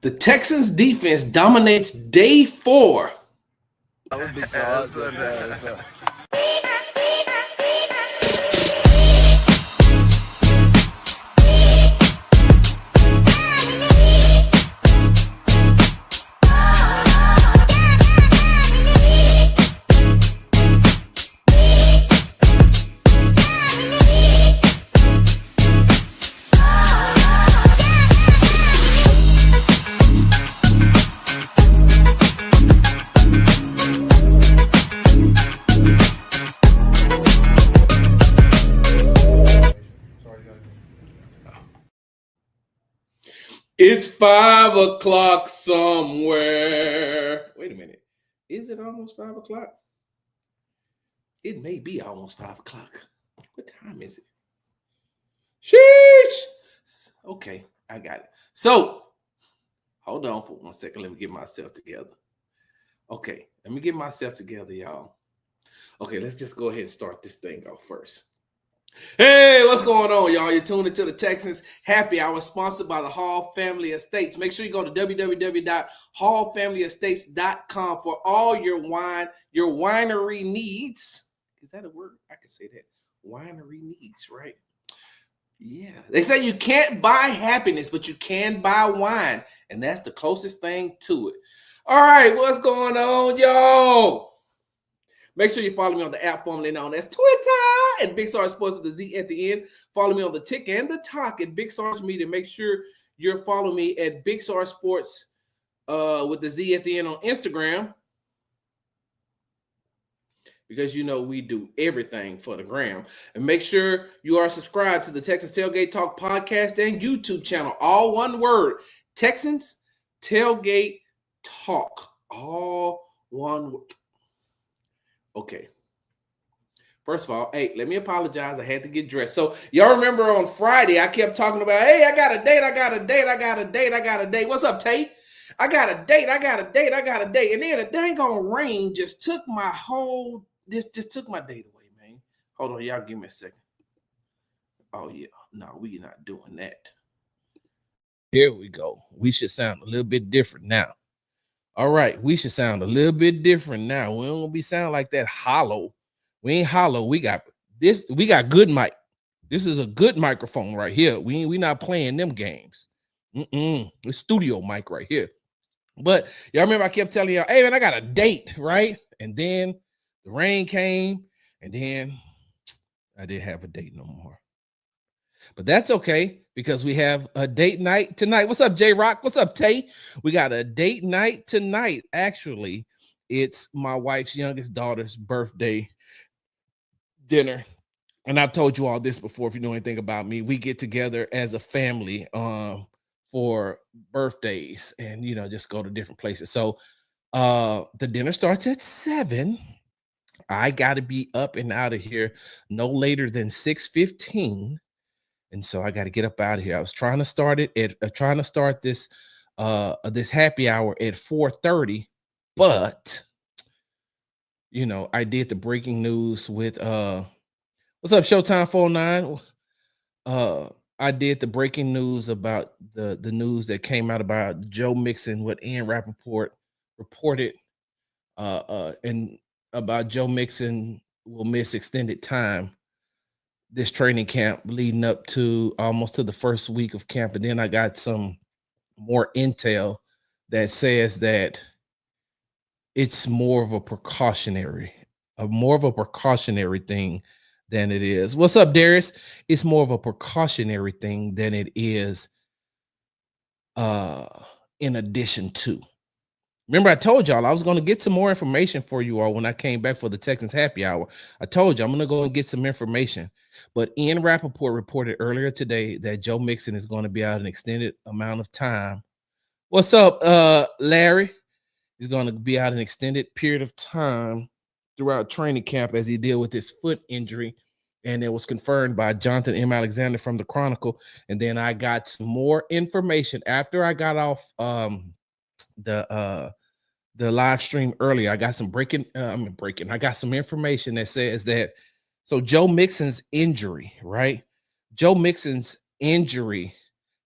The Texans defense dominates day 4. That would be so awesome. It's 5 o'clock somewhere. Wait a minute. Is it almost 5 o'clock? It may be almost 5 o'clock. What time is it? Sheesh. Okay, I got it. So, hold on for 1 second. Let me get myself together. Okay, let me get myself together, y'all. Okay, let's just go ahead and start this thing off first. Hey, what's going on, y'all? You're tuned into the Texans Happy Hour, sponsored by the Hall Family Estates. Make sure you go to www.hallfamilyestates.com for all your winery needs. Is that a word? I can say that. Winery needs, right? Yeah. They say you can't buy happiness, but you can buy wine, and that's the closest thing to it. All right, what's going on, y'all? Make sure you follow me on the app formerly known as Twitter at Big Sarge Sports with the Z at the end. Follow me on the Tick and the Talk at Big Sarge Media. Make sure you're following me at Big Sarge Sports with the Z at the end on Instagram. Because you know we do everything for the gram. And make sure you are subscribed to the Texans Tailgate Talk podcast and YouTube channel. All one word. Texans Tailgate Talk. All one word. Okay. First of all, hey, let me apologize. I had to get dressed. So y'all remember on Friday, I kept talking about, hey, I got a date. What's up, Tate? I got a date. And then a dang on rain just took my just took my date away, man. Hold on, y'all give me a second. Oh, yeah. No, we're not doing that. Here we go. We should sound a little bit different now. All right, we should sound a little bit different now. We don't be sound like that hollow. We ain't hollow. We got this. We got good mic. This is a good microphone right here. We not playing them games. The studio mic right here. But y'all remember I kept telling y'all, hey man, I got a date, right? And then the rain came, and then I didn't have a date no more. But that's okay, because we have a date night tonight. What's up, J-Rock? What's up, Tay? We got a date night tonight. Actually, it's my wife's youngest daughter's birthday dinner. And I've told you all this before if you know anything about me. We get together as a family for birthdays and, you know, just go to different places. So the dinner starts at 7. I got to be up and out of here no later than 6:15. And so I got to get up out of here. I was trying to start this this happy hour at 4:30, but you know, I did the breaking news with what's up, Showtime 49? I did the breaking news about the news that came out about Joe Mixon, what Ian Rappaport reported and about Joe Mixon will miss extended time this training camp leading up to almost to the first week of camp. And then I got some more intel that says that it's more of a precautionary thing than it is. What's up, Darius? It's more of a precautionary thing than it is in addition to. Remember, I told y'all I was going to get some more information for you all when I came back for the Texans Happy Hour. I told you I'm going to go and get some information. But Ian Rappaport reported earlier today that Joe Mixon is going to be out an extended amount of time. What's up, Larry? He's going to be out an extended period of time throughout training camp as he deal with his foot injury. And it was confirmed by Jonathan M. Alexander from the Chronicle. And then I got some more information after I got off the live stream earlier. I got some I got some information that says that so Joe Mixon's injury, right? Joe Mixon's injury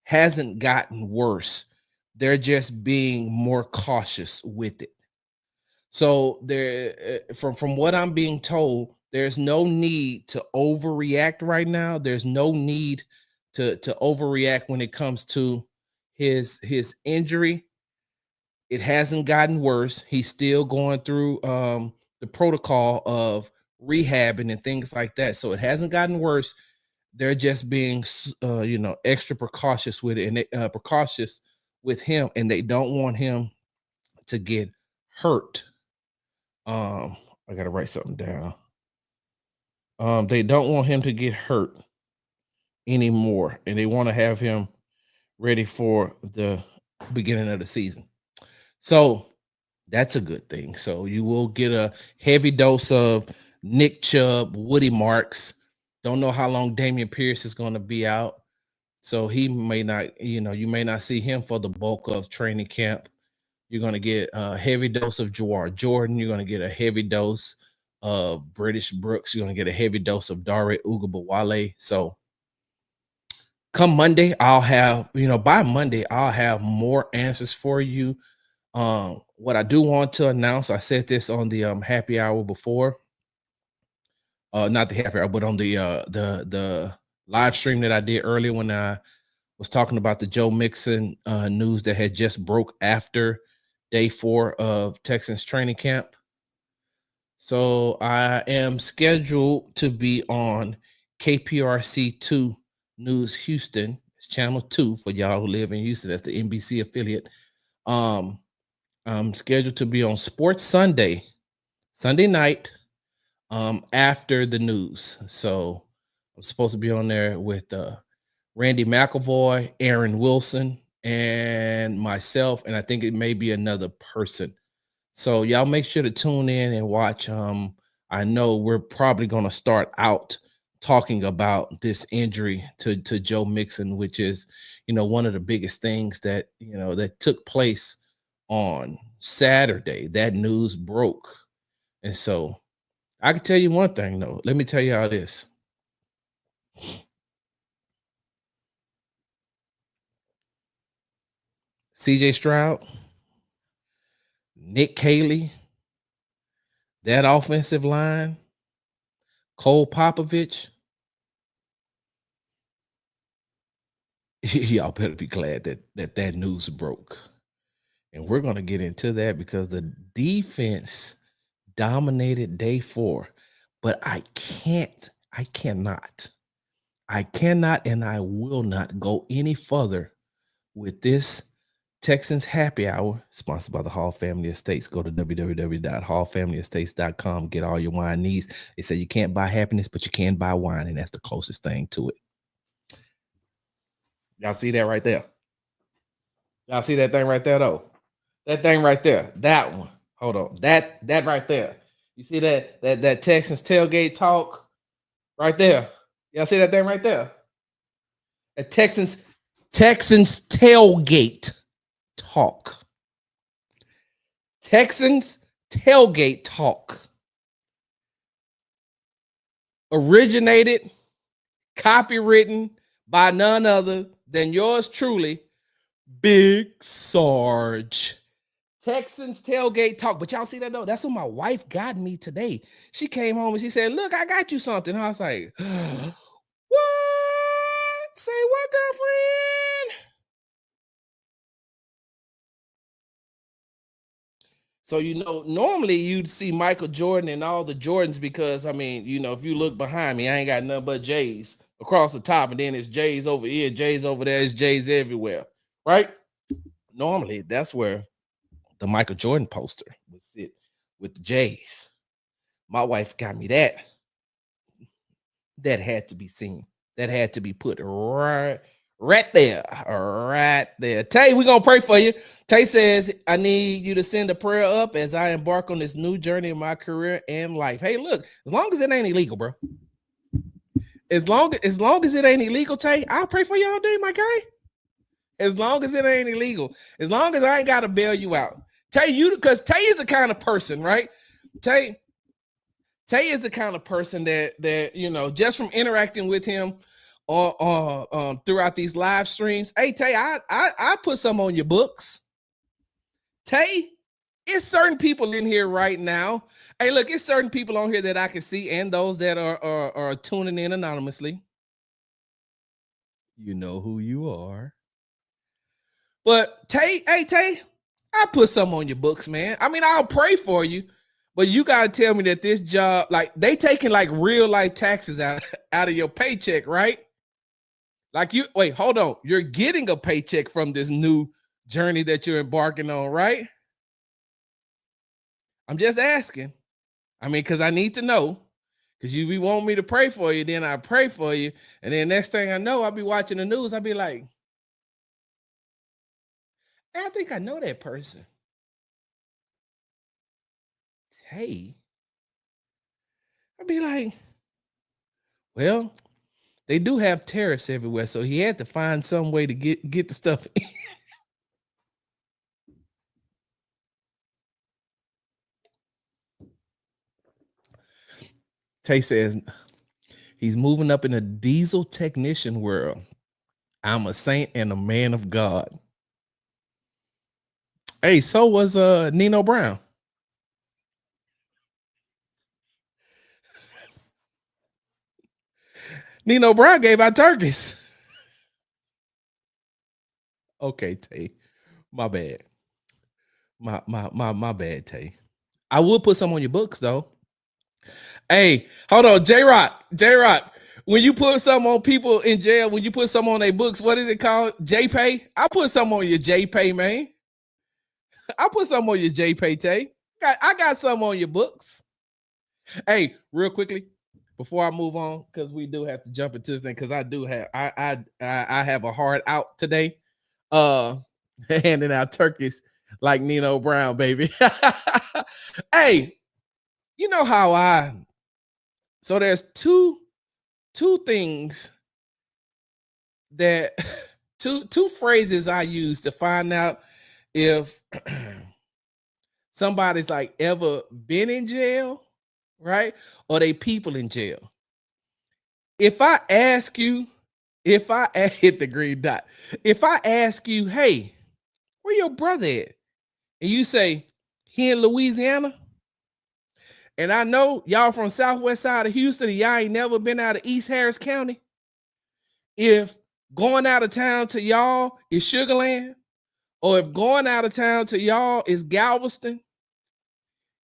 hasn't gotten worse They're just being more cautious with it. So there, from what I'm being told, there's no need to overreact right now. There's no need to overreact when it comes to his injury. It hasn't gotten worse. He's still going through the protocol of rehabbing and things like that. So it hasn't gotten worse. They're just being extra precautious with it, and precautious with him, and they don't want him to get hurt. I gotta write something down. They don't want him to get hurt anymore, and they want to have him ready for the beginning of the season. So that's a good thing. So you will get a heavy dose of Nick Chubb, Woody Marks. Don't know how long Damian Pierce is going to be out. So he may not, you may not see him for the bulk of training camp. You're going to get a heavy dose of Jawar Jordan. You're going to get a heavy dose of British Brooks. You're going to get a heavy dose of Dare Ugabawale. So come Monday, by Monday, I'll have more answers for you. What I do want to announce, I said this on the happy hour before. Not the happy hour, but on the live stream that I did earlier when I was talking about the Joe Mixon news that had just broke after day 4 of Texans training camp. So I am scheduled to be on KPRC2 News Houston. It's channel 2 for y'all who live in Houston. That's the NBC affiliate. I'm scheduled to be on Sports Sunday night, after the news. So I'm supposed to be on there with Randy McElvoy, Aaron Wilson, and myself, and I think it may be another person. So y'all make sure to tune in and watch. I know we're probably going to start out talking about this injury to Joe Mixon, which is, one of the biggest things that, that took place on Saturday. That news broke. And so I can tell you one thing, though. Let me tell you how it is. CJ Stroud, Nick Caley, that offensive line, Cole Popovich, y'all better be glad that news broke. And we're going to get into that because the defense dominated day 4. But I cannot, and I will not go any further with this Texans Happy Hour, sponsored by the Hall Family Estates. Go to www.hallfamilyestates.com. Get all your wine needs. They say you can't buy happiness, but you can buy wine, and that's the closest thing to it. Y'all see that right there? Y'all see that thing right there, though? That thing right there. That one. Hold on. That right there. You see that Texans tailgate talk right there? Y'all see that thing right there? A Texans tailgate talk. Texans tailgate talk. Originated, copywritten by none other than yours truly, Big Sarge. Texans tailgate talk. But y'all see that, though? That's what my wife got me today. She came home and she said, look, I got you something. I was like, what? Say what, girlfriend? So, normally you'd see Michael Jordan and all the Jordans because, if you look behind me, I ain't got nothing but J's across the top, and then it's J's over here, J's over there, it's J's everywhere, right? Normally, that's where the Michael Jordan poster would sit with the J's. My wife got me that. That had to be seen. That had to be put right there. Tay, we're going to pray for you. Tay says, I need you to send a prayer up as I embark on this new journey in my career and life. Hey, look, as long as it ain't illegal, bro. As long as it ain't illegal, Tay, I'll pray for you all day, my guy. As long as it ain't illegal. As long as I ain't got to bail you out. Tay, because Tay is the kind of person, right? Tay is the kind of person that just from interacting with him throughout these live streams. Hey Tay, I put some on your books. Tay, it's certain people in here right now. Hey, look, it's certain people on here that I can see, and those that are tuning in anonymously. You know who you are. But Tay, hey Tay, I put some on your books, man. I mean, I'll pray for you, but you gotta tell me that this job, like they taking like real life taxes out of your paycheck, right? Like you wait, hold on. You're getting a paycheck from this new journey that you're embarking on, right? I'm just asking. I mean, because I need to know. Because you be wanting me to pray for you, then I pray for you. And then next thing I know, I'll be watching the news. I'll be like, I think I know that person. Hey. I'll be like, well, they do have tariffs everywhere. So he had to find some way to get the stuff in. Tay says he's moving up in a diesel technician world. I'm a saint and a man of God. Hey, so was Nino Brown. Nino Brown gave out turkeys. Okay, Tay. My bad. My bad, Tay. I would put some on your books though. Hey, hold on, J-Rock. When you put some on people in jail, when you put some on their books, what is it called? J-Pay? I put some on your J-Pay, man. I put some on your J-Pay, Tay. I got some on your books. Hey, real quickly, before I move on, because we do have to jump into this thing, because I do have I have a hard out today. Handing out turkeys like Nino Brown, baby. Hey, you know how so there's two things that two phrases I use to find out if somebody's like ever been in jail, right? Or they people in jail. If I ask you, if I hit the green dot, if I ask you, hey, where your brother at? And you say, he in Louisiana. And I know y'all from southwest side of Houston and y'all ain't never been out of East Harris County. If going out of town to y'all is Sugarland, or if going out of town to y'all is Galveston,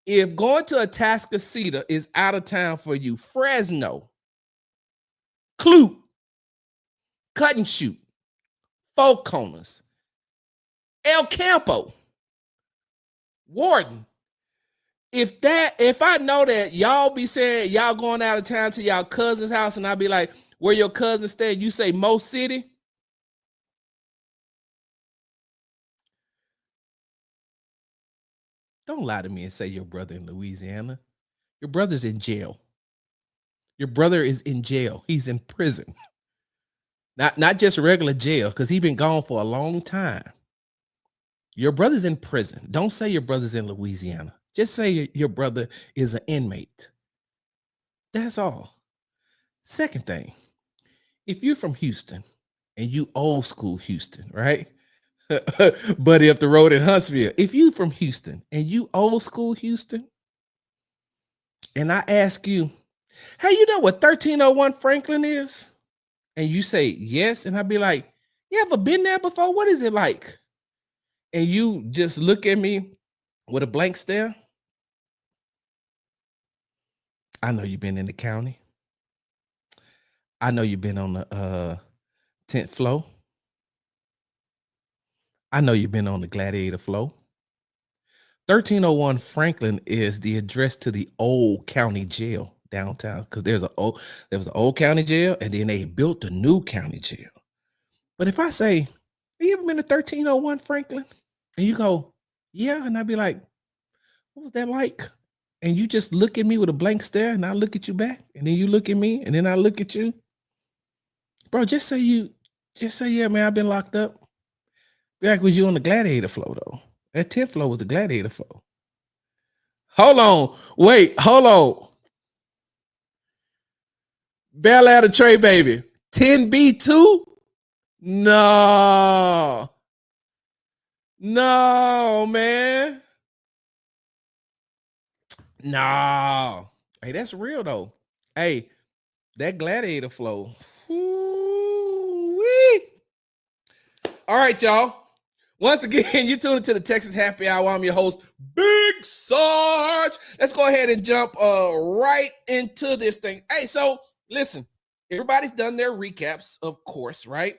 if going to Atascocita is out of town for you, Fresno, Clute, Cut and Shoot, Four Corners, El Campo, Warden. If I know that y'all be saying y'all going out of town to y'all cousin's house, and I be like, where your cousin stay? You say Mo City. Don't lie to me and say your brother in Louisiana. Your brother's in jail. Your brother is in jail. He's in prison. Not just regular jail, because he's been gone for a long time. Your brother's in prison. Don't say your brother's in Louisiana. Just say your brother is an inmate. That's all. Second thing, if you're from Houston and you old school Houston, right? Buddy up the road in Huntsville. If you from Houston and you old school Houston, and I ask you, hey, you know what 1301 Franklin is? And you say yes, and I'd be like, you ever been there before? What is it like? And you just look at me with a blank stare. I know you've been in the county. I know you've been on the 10th floor. I know you've been on the Gladiator floor. 1301 Franklin is the address to the old county jail downtown, because there was an old county jail, and then they built a new county jail. But if I say, have you ever been to 1301 Franklin? And you go, yeah, and I'd be like, what was that like? And you just look at me with a blank stare, and I look at you back, and then you look at me, and then I look at you. Bro, just say, yeah, man, I've been locked up. Be like, was you on the Gladiator floor, though? That 10th floor was the Gladiator floor. Hold on. Wait, hold on. Bel Air the Trey, baby. 10B2? No. No, man. No. Hey, that's real though. Hey, that gladiator flow. Ooh-wee. All right, y'all. Once again, you tuned into the Texas Happy Hour. I'm your host, Big Sarge. Let's go ahead and jump right into this thing. Hey, so listen, everybody's done their recaps, of course, right?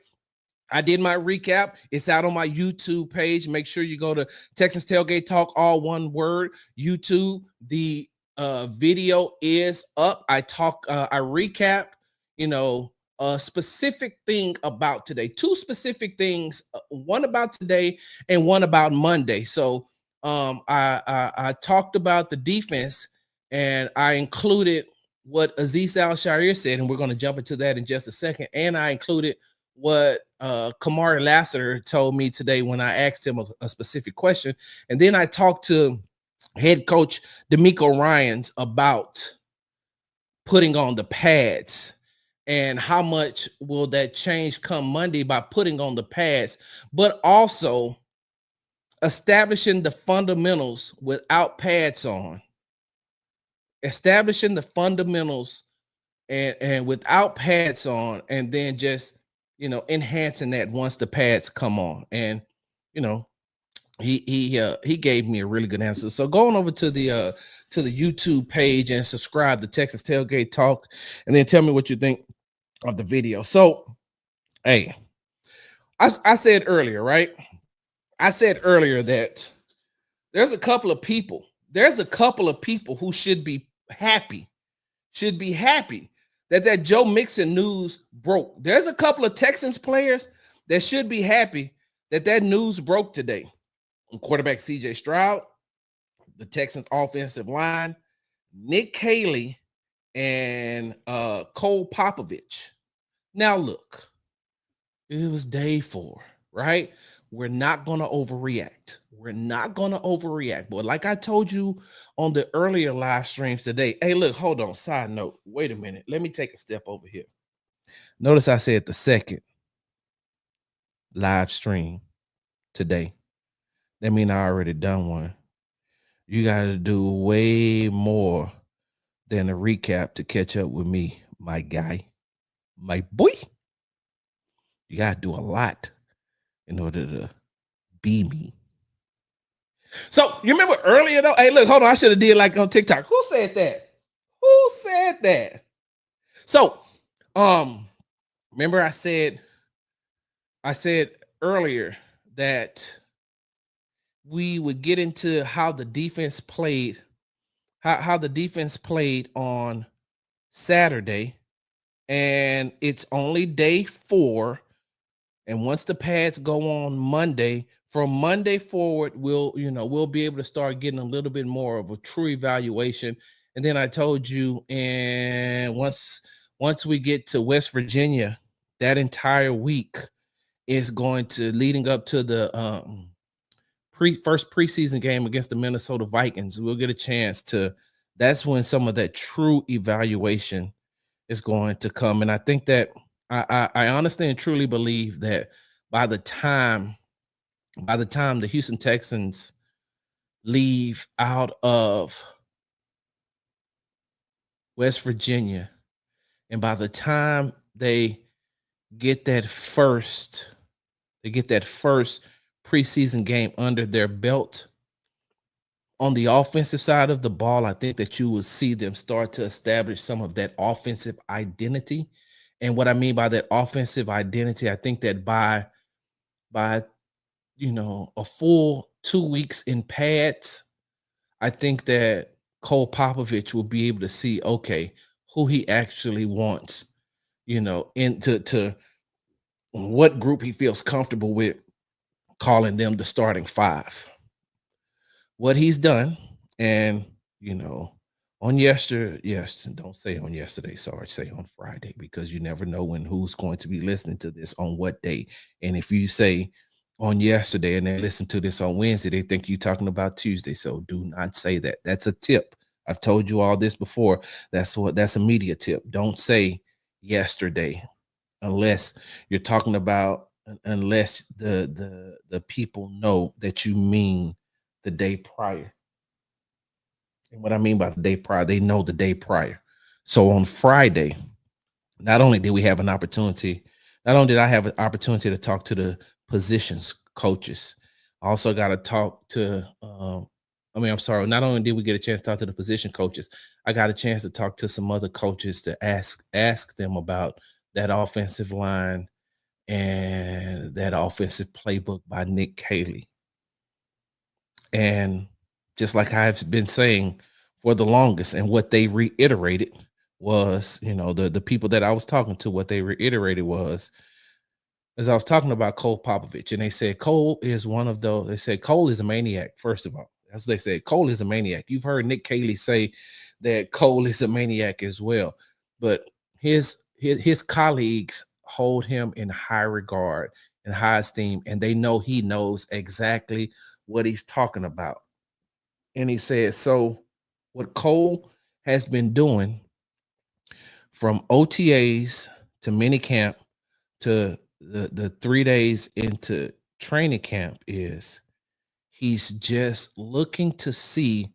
I did my recap. It's out on my YouTube page. Make sure you go to Texas Tailgate Talk, all one word, YouTube. The video is up. I recap, a specific thing about today. Two specific things, one about today and one about Monday. So I talked about the defense, and I included what Aziz Al-Shaair said, and we're going to jump into that in just a second. And I included what Kamari Lassiter told me today when I asked him a specific question. And then I talked to head coach D'Amico Ryans about putting on the pads and how much will that change come Monday by putting on the pads, but also establishing the fundamentals without pads on, establishing the fundamentals and without pads on, and then just enhancing that once the pads come on. And he gave me a really good answer. So going over to the YouTube page and subscribe to Texas Tailgate Talk, and then tell me what you think of the video. So, hey, I said earlier, right? I said earlier that there's a couple of people who should be happy that Joe Mixon news broke. There's a couple of Texans players that should be happy that news broke today. Quarterback C.J. Stroud, the Texans offensive line, Nick Caley, and Cole Popovich. Now look, it was day 4, right? We're not going to overreact. But like I told you on the earlier live streams today, hey, look, hold on. Side note, wait a minute. Let me take a step over here. Notice I said the second live stream today. That means I already done one. You got to do way more than a recap to catch up with me, my guy, my boy. You got to do a lot in order to be me. So you remember earlier though? Hey, look, hold on. I should have did like on TikTok. Who said that? So, remember I said earlier that we would get into how the defense played, how the defense played on Saturday, and it's only day 4. And once the pads go on Monday, from Monday forward, we'll be able to start getting a little bit more of a true evaluation. And then I told you, and once we get to West Virginia, that entire week is going to leading up to the first preseason game against the Minnesota Vikings. We'll get a chance to. That's when some of that true evaluation is going to come, and I think that I honestly and truly believe that by the time the Houston Texans leave out of West Virginia, and by the time they get that first preseason game under their belt on the offensive side of the ball, I think that you will see them start to establish some of that offensive identity. And what I mean by that offensive identity, I think that by a full 2 weeks in pads, I think that Cole Popovich will be able to see, okay, who he actually wants, into what group he feels comfortable with calling them the starting 5. What he's done, and on yesterday, yes, don't say on yesterday, Sarge, say on Friday, because you never know who's going to be listening to this on what day. And if you say on yesterday and they listen to this on Wednesday, they think you're talking about Tuesday. So do not say that. That's a tip. I've told you all this before. That's a media tip. Don't say yesterday. unless you're talking about, unless the people know that you mean the day prior. And what I mean by the day prior, they know the day prior. So on Friday, not only did we have an opportunity, not only did I have an opportunity to talk to the positions coaches, I also got to talk to, I'm sorry, not only did we get a chance to talk to the position coaches, I got a chance to talk to some other coaches to ask them about that offensive line and that offensive playbook by Nick Caley. And just like I've been saying for the longest, and what they reiterated was, the people that I was talking to, what they reiterated was, as I was talking about Cole Popovich, and they said Cole is one of those. They said Cole is a maniac. First of all, that's what they said. Cole is a maniac. You've heard Nick Caley say that Cole is a maniac as well, but his colleagues hold him in high regard and high esteem, and they know he knows exactly what he's talking about. And he said, so what Cole has been doing from OTAs to minicamp to the 3 days into training camp is he's just looking to see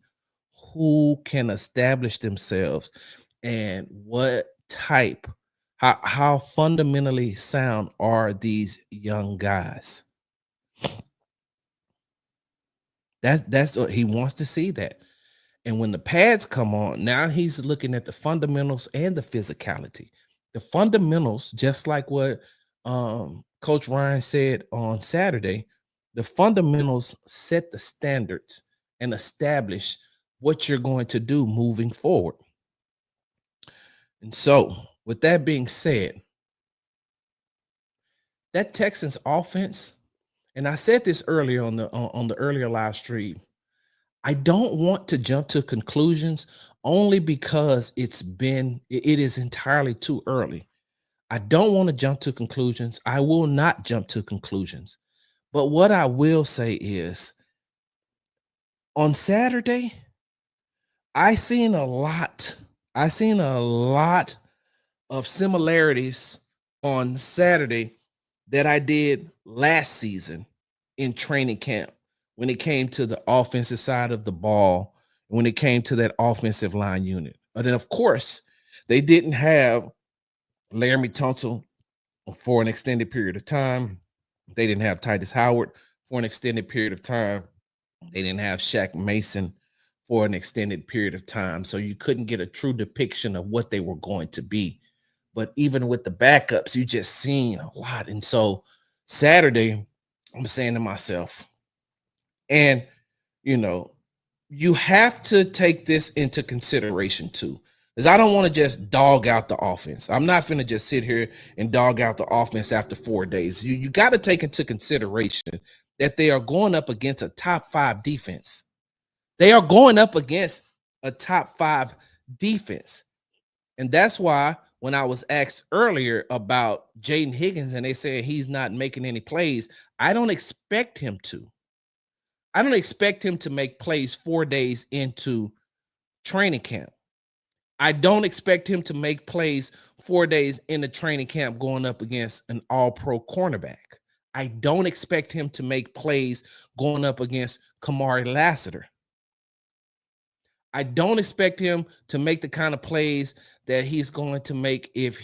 who can establish themselves and what type, how fundamentally sound are these young guys. That's what he wants to see. That. And when the pads come on, now he's looking at the fundamentals and the physicality. The fundamentals, just like what Coach Ryan said on Saturday, the fundamentals set the standards and establish what you're going to do moving forward. And so, with that being said, that Texans offense, and I said this earlier on the earlier live stream, I don't want to jump to conclusions only because it is entirely too early. I don't want to jump to conclusions. I will not jump to conclusions. But what I will say is on Saturday, I seen a lot of similarities on Saturday that I did last season in training camp when it came to the offensive side of the ball, when it came to that offensive line unit. But then, of course, they didn't have Laramie Tunsil for an extended period of time. They didn't have Titus Howard for an extended period of time. They didn't have Shaq Mason for an extended period of time. So you couldn't get a true depiction of what they were going to be. But even with the backups, you just seen a lot. And so Saturday, I'm saying to myself, and you have to take this into consideration too, because I don't want to just dog out the offense. I'm not going to just sit here and dog out the offense after 4 days. You got to take into consideration that they are going up against a top 5 defense. They are going up against a top 5 defense. And that's why when I was asked earlier about Jaden Higgins and they said he's not making any plays, I don't expect him to. I don't expect him to make plays 4 days into training camp. I don't expect him to make plays 4 days into training camp going up against an all-pro cornerback. I don't expect him to make plays going up against Kamari Lassiter. I don't expect him to make the kind of plays that he's going to make if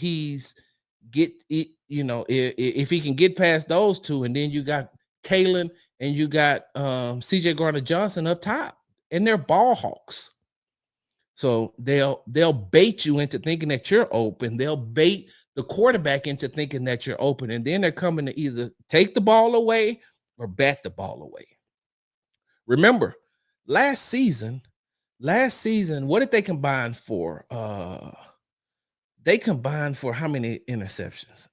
if he can get past those two, and then you got Kalen and you got CJ Gardner-Johnson up top, and they're ball hawks. So they'll bait you into thinking that you're open. They'll bait the quarterback into thinking that you're open, and then they're coming to either take the ball away or bat the ball away. Remember, last season, what did they combine for? They combined for how many interceptions?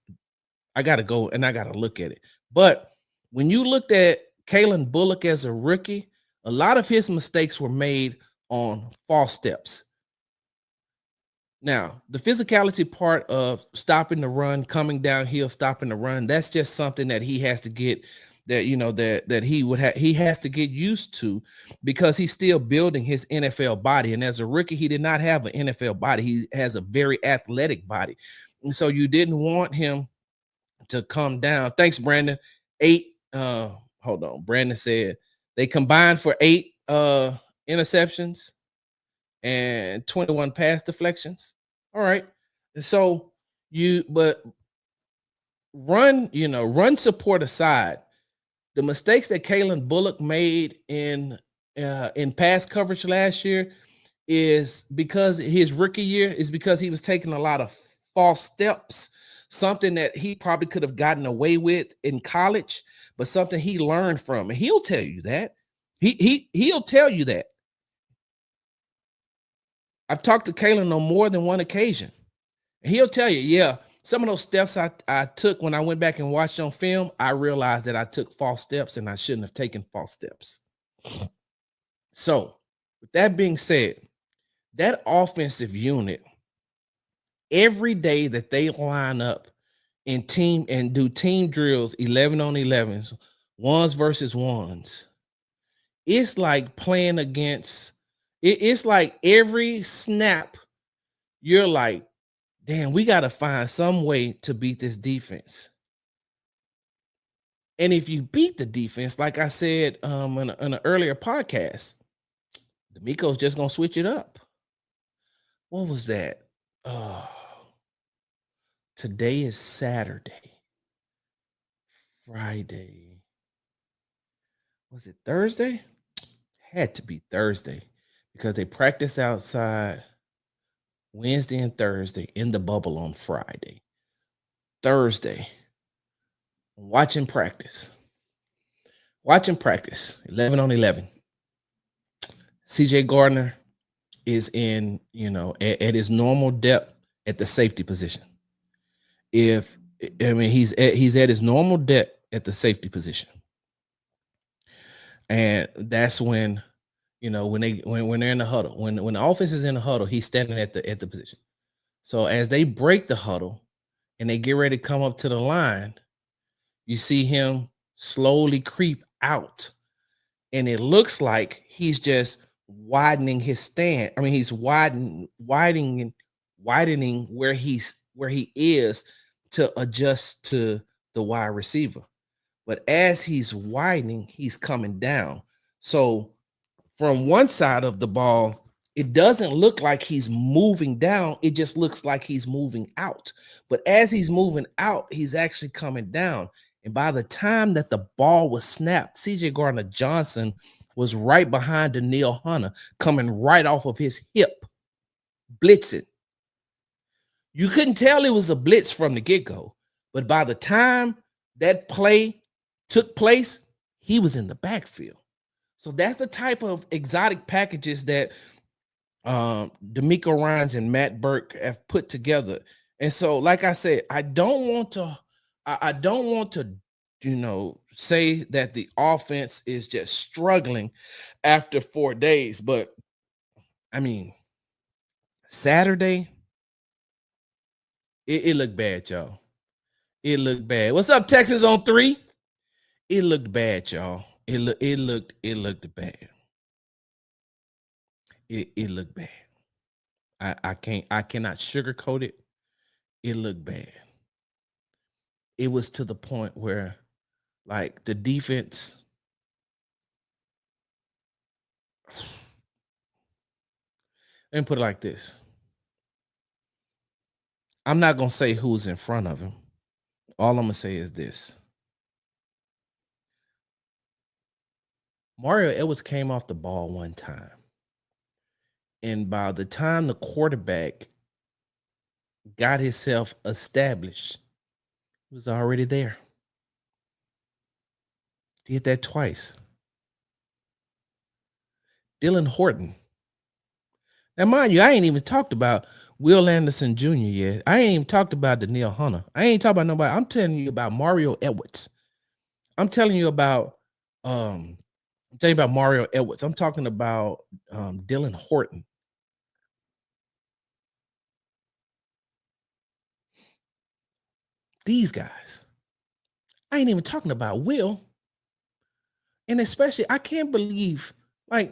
I got to go and I got to look at it. But when you looked at Kalen Bullock as a rookie, a lot of his mistakes were made on false steps. Now, the physicality part of stopping the run, coming downhill, stopping the run, that's just something that he has to get he has to get used to, because he's still building his NFL body. And as a rookie, he did not have an NFL body. He has a very athletic body. And so you didn't want him to come down. Thanks, Brandon. 8 hold on. Brandon said they combined for 8 interceptions and 21 pass deflections. All right. And so but run support aside, the mistakes that Kalen Bullock made in pass coverage last year is because his rookie year is because he was taking a lot of false steps, something that he probably could have gotten away with in college, but something he learned from. And he'll tell you that. He'll tell you that. I've talked to Kalen on more than one occasion. And he'll tell you, yeah, some of those steps I took when I went back and watched on film, I realized that I took false steps and I shouldn't have taken false steps. So, with that being said, that offensive unit, every day that they line up in team and do team drills, 11 on 11s, ones versus ones, it's like playing against, it's like every snap, you're like, damn, we got to find some way to beat this defense. And if you beat the defense, like I said in an earlier podcast, D'Amico's just going to switch it up. What was that? Oh, today is Saturday. Friday. Was it Thursday? Had to be Thursday because they practice outside Wednesday and Thursday in the bubble on Friday. Thursday, watching practice, 11 on 11. CJ Gardner is in, at his normal depth at the safety position. He's at his normal depth at the safety position. And that's when, when they're in the huddle, when the offense is in the huddle, he's standing at the position. So as they break the huddle and they get ready to come up to the line, you see him slowly creep out. And it looks like he's just widening his stand. I mean, he's widening where he is to adjust to the wide receiver. But as he's widening, he's coming down. So from one side of the ball, it doesn't look like he's moving down. It just looks like he's moving out. But as he's moving out, he's actually coming down. And by the time that the ball was snapped, CJ Gardner-Johnson was right behind Danielle Hunter, coming right off of his hip, blitzing. You couldn't tell it was a blitz from the get-go. But by the time that play took place, he was in the backfield. So that's the type of exotic packages that D'Amico Ryans and Matt Burke have put together. And so, like I said, I don't want to, say that the offense is just struggling after 4 days. But I mean, Saturday, it looked bad, y'all. It looked bad. What's up, Texans on 3? It looked bad, y'all. It looked bad. It looked bad. I cannot sugarcoat it. It looked bad. It was to the point where, like, the defense, let me put it like this. I'm not gonna say who's in front of him. All I'm gonna say is this. Mario Edwards came off the ball one time. And by the time the quarterback got himself established, he was already there. Did that twice. Dylan Horton. Now, mind you, I ain't even talked about Will Anderson Jr. yet. I ain't even talked about Danielle Hunter. I ain't talking about nobody. I'm telling you about Mario Edwards. I'm telling you about Mario Edwards. I'm talking about Dylan Horton. These guys. I ain't even talking about Will. And especially, I can't believe, like,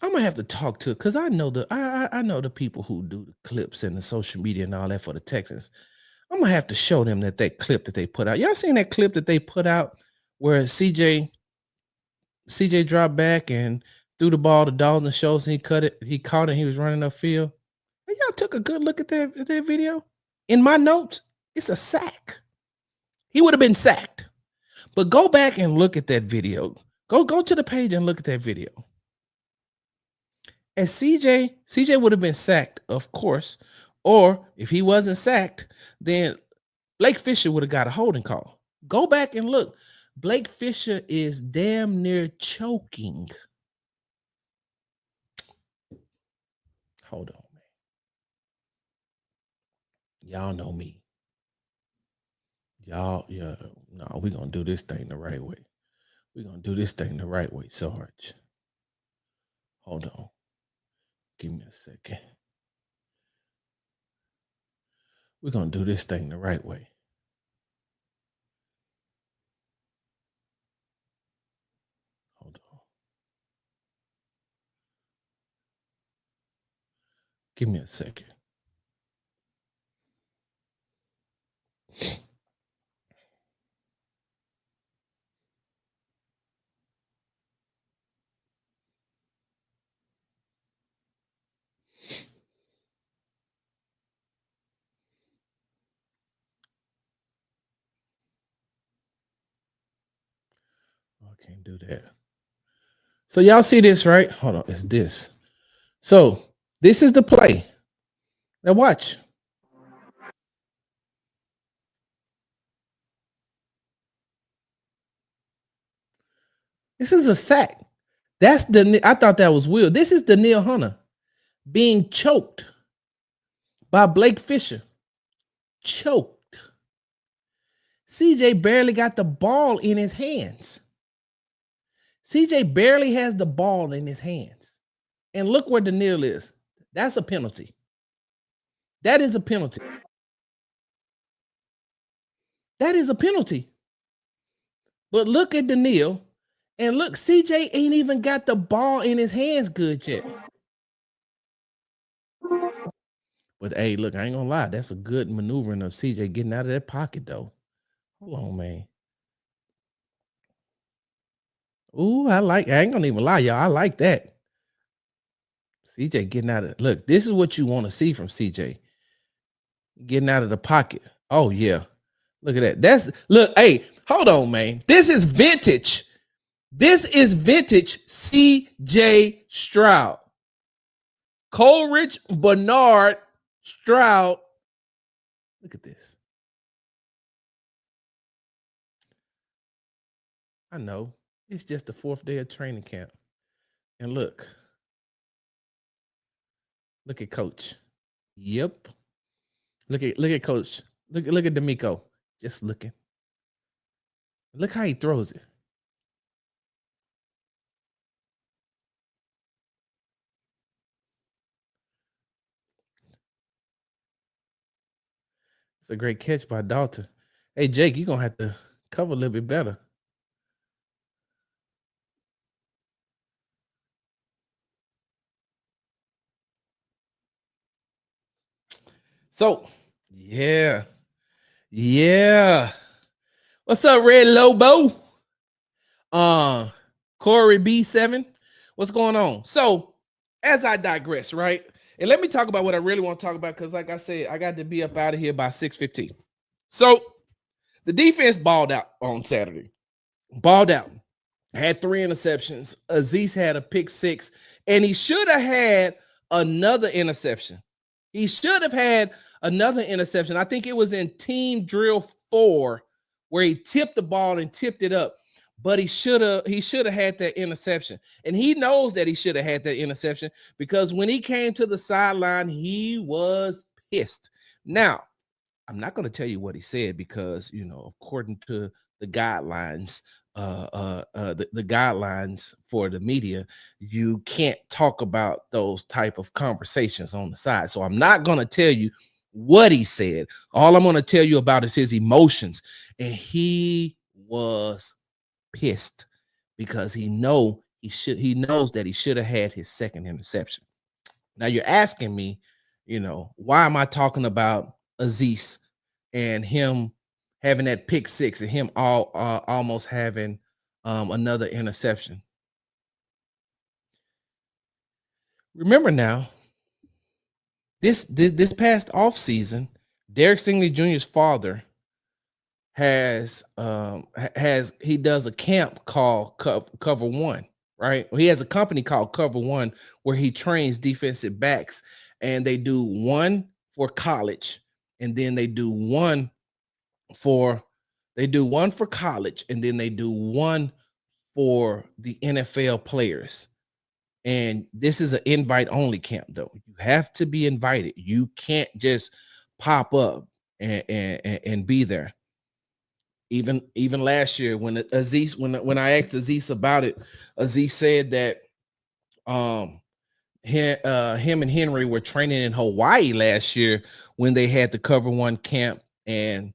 I'm gonna have to talk to, because I know I know the people who do the clips and the social media and all that for the Texans. I'm gonna have to show them that clip that they put out. Y'all seen that clip that they put out where CJ dropped back and threw the ball to Dalton Schultz and he caught it, he was running upfield. And y'all took a good look at that video. In my notes, it's a sack. He would have been sacked. But go back and look at that video. Go to the page and look at that video. And CJ would have been sacked, of course. Or if he wasn't sacked, then Blake Fisher would have got a holding call. Go back and look. Blake Fisher is damn near choking. Hold on, man. Y'all know me. Y'all, yeah, no, we're gonna do this thing the right way. We're gonna do this thing the right way, Sarge. Hold on. Give me a second. We're gonna do this thing the right way. Hold on. Give me a second. I can't do that. So y'all see this, right? Hold on, it's this. So this is the play. Now watch. This is a sack. I thought that was Will. This is Danielle Hunter being choked by Blake Fisher. Choked. CJ barely got the ball in his hands. CJ barely has the ball in his hands. And look where Danielle is. That's a penalty. That is a penalty. That is a penalty. But look at Danielle. And look, CJ ain't even got the ball in his hands good yet. But hey, look, I ain't gonna lie. That's a good maneuvering of CJ getting out of that pocket, though. Hold on, man. Ooh, I ain't gonna even lie, y'all. I like that. CJ getting out of look, this is what you want to see from CJ. Getting out of the pocket. Oh, yeah. Look at that. Hey, hold on, man. This is vintage. This is vintage CJ Stroud. Coleridge Bernard Stroud. Look at this. I know. It's just the 4th day of training camp. And look. Look at Coach. Yep. Look at Coach. Look at D'Amico. Just looking. Look how he throws it. It's a great catch by Dalton. Hey, Jake, you're going to have to cover a little bit better. So, yeah. What's up, Red Lobo? Corey B7. What's going on? So, as I digress, right? And let me talk about what I really want to talk about because, like I said, I got to be up out of here by 6:15. So, the defense balled out on Saturday. Balled out. Had 3 interceptions. Azeez had a pick 6, and he should have had another interception. He should have had another interception. I think it was in team drill 4 where he tipped the ball and tipped it up. But he should have had that interception. And he knows that he should have had that interception because when he came to the sideline, he was pissed. Now, I'm not going to tell you what he said because, according to the guidelines, the guidelines for the media, you can't talk about those type of conversations on the side. So I'm not going to tell you what he said. All I'm going to tell you about is his emotions. And he was pissed because he knows that he should have had his second interception. Now you're asking me, why am I talking about Azeez and him having that pick six and him almost having another interception. Remember now, this past offseason, Derek Stingley Jr.'s father he does a camp called Cover One, right? Well, he has a company called Cover One where he trains defensive backs, and they do one for college, and then they do one for college, and then they do one for the NFL players. And this is an invite only camp, though. You have to be invited. You can't just pop up and be there. Even last year when Aziz, when I asked Aziz about it, Aziz said that him and Henry were training in Hawaii last year when they had the Cover One camp, and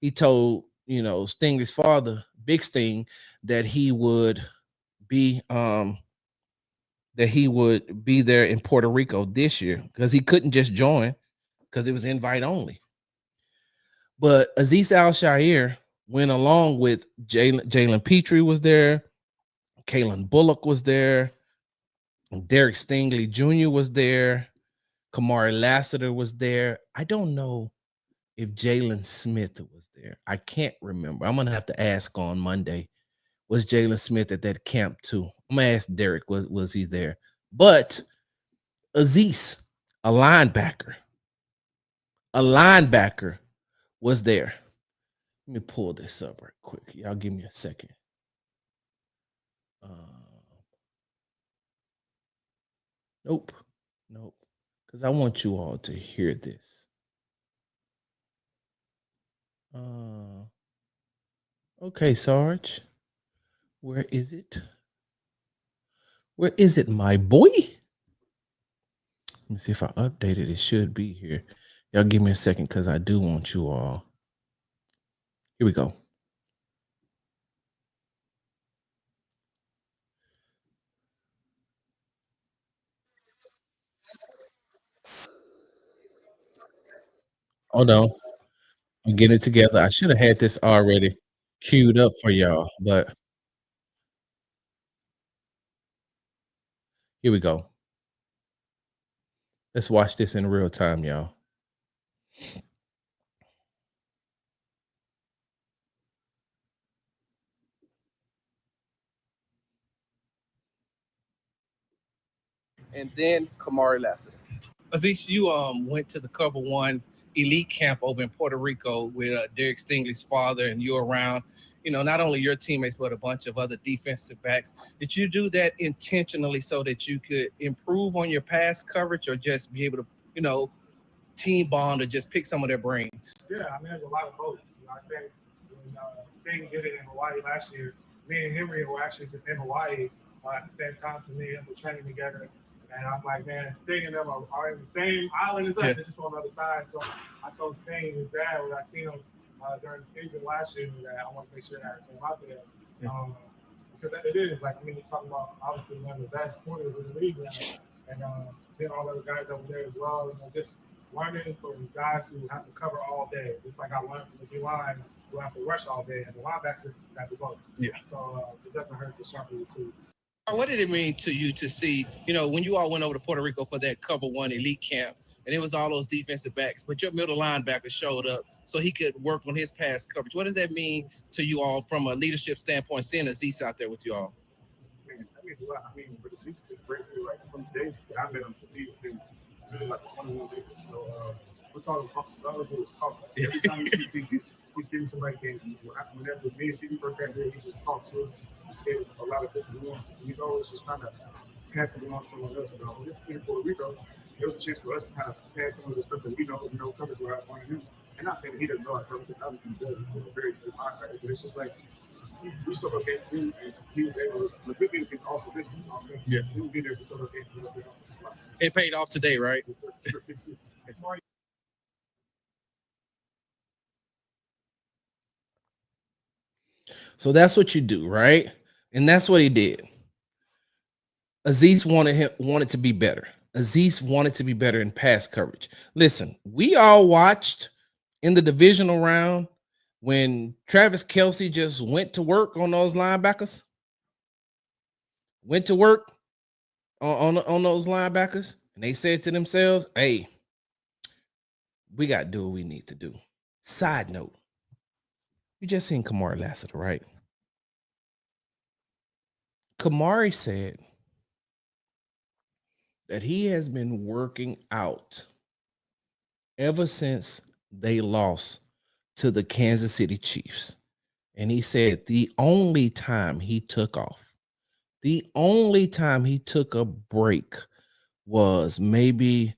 he told Sting's father, Big Sting, that he would be there in Puerto Rico this year because he couldn't just join because it was invite only. But Aziz Al-Shaair went along with Jalen Petrie was there, Kalen Bullock was there, Derek Stingley Jr. was there, Kamari Lassiter was there. I don't know if Jalen Smith was there. I can't remember. I'm gonna have to ask on Monday. Was Jalen Smith at that camp too? I'm gonna ask Derek. Was he there? But Aziz, a linebacker, was there. Let me pull this up right quick. Y'all give me a second. Nope. Because I want you all to hear this. Okay, Sarge. Where is it? Where is it, my boy? Let me see if I updated. It should be here. Y'all give me a second because I do want you all. Here we go. Hold on. I'm getting it together. I should have had this already queued up for y'all, but here we go. Let's watch this in real time, y'all. And then Kamari Lassiter. Aziz, you went to the Cover One elite camp over in Puerto Rico with Derek Stingley's father, and you were around, not only your teammates but a bunch of other defensive backs. Did you do that intentionally so that you could improve on your pass coverage, or just be able to, team bond or just pick some of their brains? Yeah, I mean, there's a lot of both. I think when Sting did it in Hawaii last year, me and Henry were actually just in Hawaii at the same time. For me, and we're training together. And I'm like, man, Sting and them are in the same island as us. They're just on the other side. So I told Sting and his dad when I seen him during the season last year that I want to make sure that I came out there. Because it is, like, I mean, you're talking about obviously one of the best corners in the league now. And then all the guys over there as well. Just learning from guys who have to cover all day. Just like I learned from the D-line who have to rush all day. And the linebacker have to both. Yeah. So it doesn't hurt to sharpen your tools. What did it mean to you to see, when you all went over to Puerto Rico for that Cover One elite camp, and it was all those defensive backs, but your middle linebacker showed up so he could work on his pass coverage? What does that mean to you all from a leadership standpoint, seeing Aziz out there with you all? Man, that means a lot. I mean, but Aziz is great. Like, from the day that I met him, Aziz has been really like one of those. So we're talking about the other dudes talking. Every time you see Aziz, he's giving somebody games. Whenever me and CD first got there, he just talked to us. Gave a lot of different nuances. He's always just trying to pass it along to someone else. In Puerto Rico, it was a chance for us to kind of pass some of the stuff that we know coming to our point of view. And not saying that he doesn't know our cover, because obviously he does. He's a very good contractor, but it's just like we sort of against him, and he was able to. The good thing is also this. Yeah, he would be there to sort of against us. It paid off today, right? So that's what you do, right? And that's what he did. Aziz wanted to be better. Aziz wanted to be better in pass coverage. Listen, we all watched in the divisional round when Travis Kelce just went to work on those linebackers? Went to work on those linebackers, and they said to themselves, "Hey, we got to do what we need to do." Side note, you just seen Kamari Lassiter, right? Kamari said that he has been working out ever since they lost to the Kansas City Chiefs. And he said the only time he took off, the only time he took a break was maybe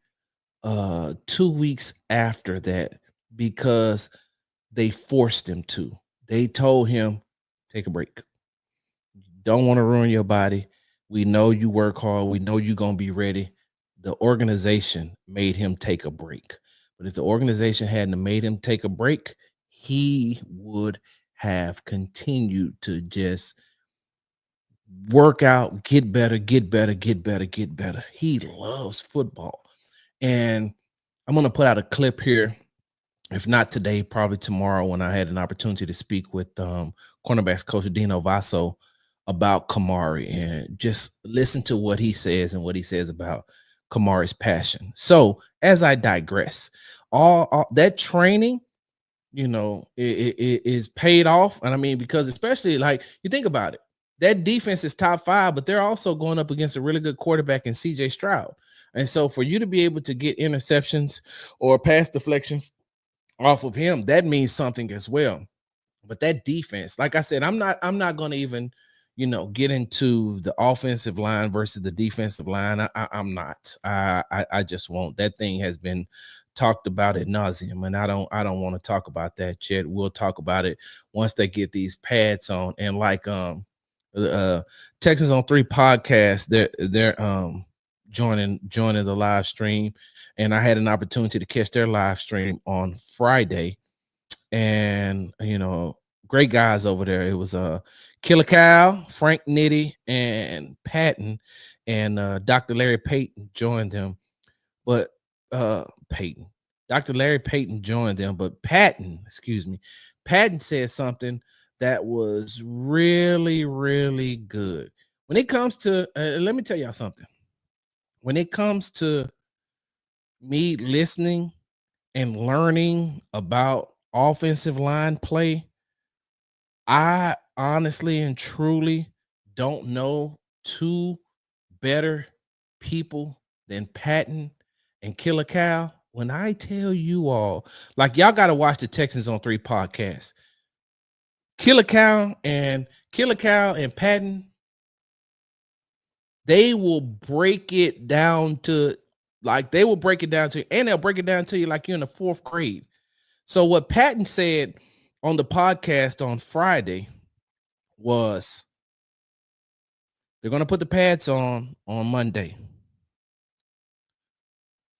2 weeks after that, because they forced him to. They told him, take a break. Don't want to ruin your body. We know you work hard. We know you're going to be ready. The organization made him take a break. But if the organization hadn't made him take a break, he would have continued to just work out, get better, get better, get better, get better. He loves football. And I'm going to put out a clip here. If not today, probably tomorrow, when I had an opportunity to speak with cornerbacks coach Dino Vaso about Kamari, and just listen to what he says and what he says about Kamari's passion. So as I digress, all that training, it is paid off. And I mean, because especially like you think about it, that defense is top 5, but they're also going up against a really good quarterback in CJ Stroud. And so for you to be able to get interceptions or pass deflections off of him, that means something as well. But that defense, like I said, I'm not going to even, get into the offensive line versus the defensive line. I'm not. I just won't. That thing has been talked about ad nauseum, and I don't want to talk about that yet. We'll talk about it once they get these pads on. And like Texans on 3 podcast, they're joining the live stream, and I had an opportunity to catch their live stream on Friday. And great guys over there. It was Killer Cow, Frank Nitty, and Patton, and Dr. Larry Payton joined them. But Dr. Larry Payton joined them, but Patton said something that was really, really good. When it comes to let me tell y'all something. When it comes to me listening and learning about offensive line play, I honestly and truly don't know 2 better people than Patton and Killer Cow. When I tell you all, like, y'all got to watch the Texans on 3 podcast. Killer Cow and Patton, they will break it down to, and they'll break it down to you like you're in the 4th grade. So what Patton said on the podcast on Friday was, they're going to put the pads on Monday.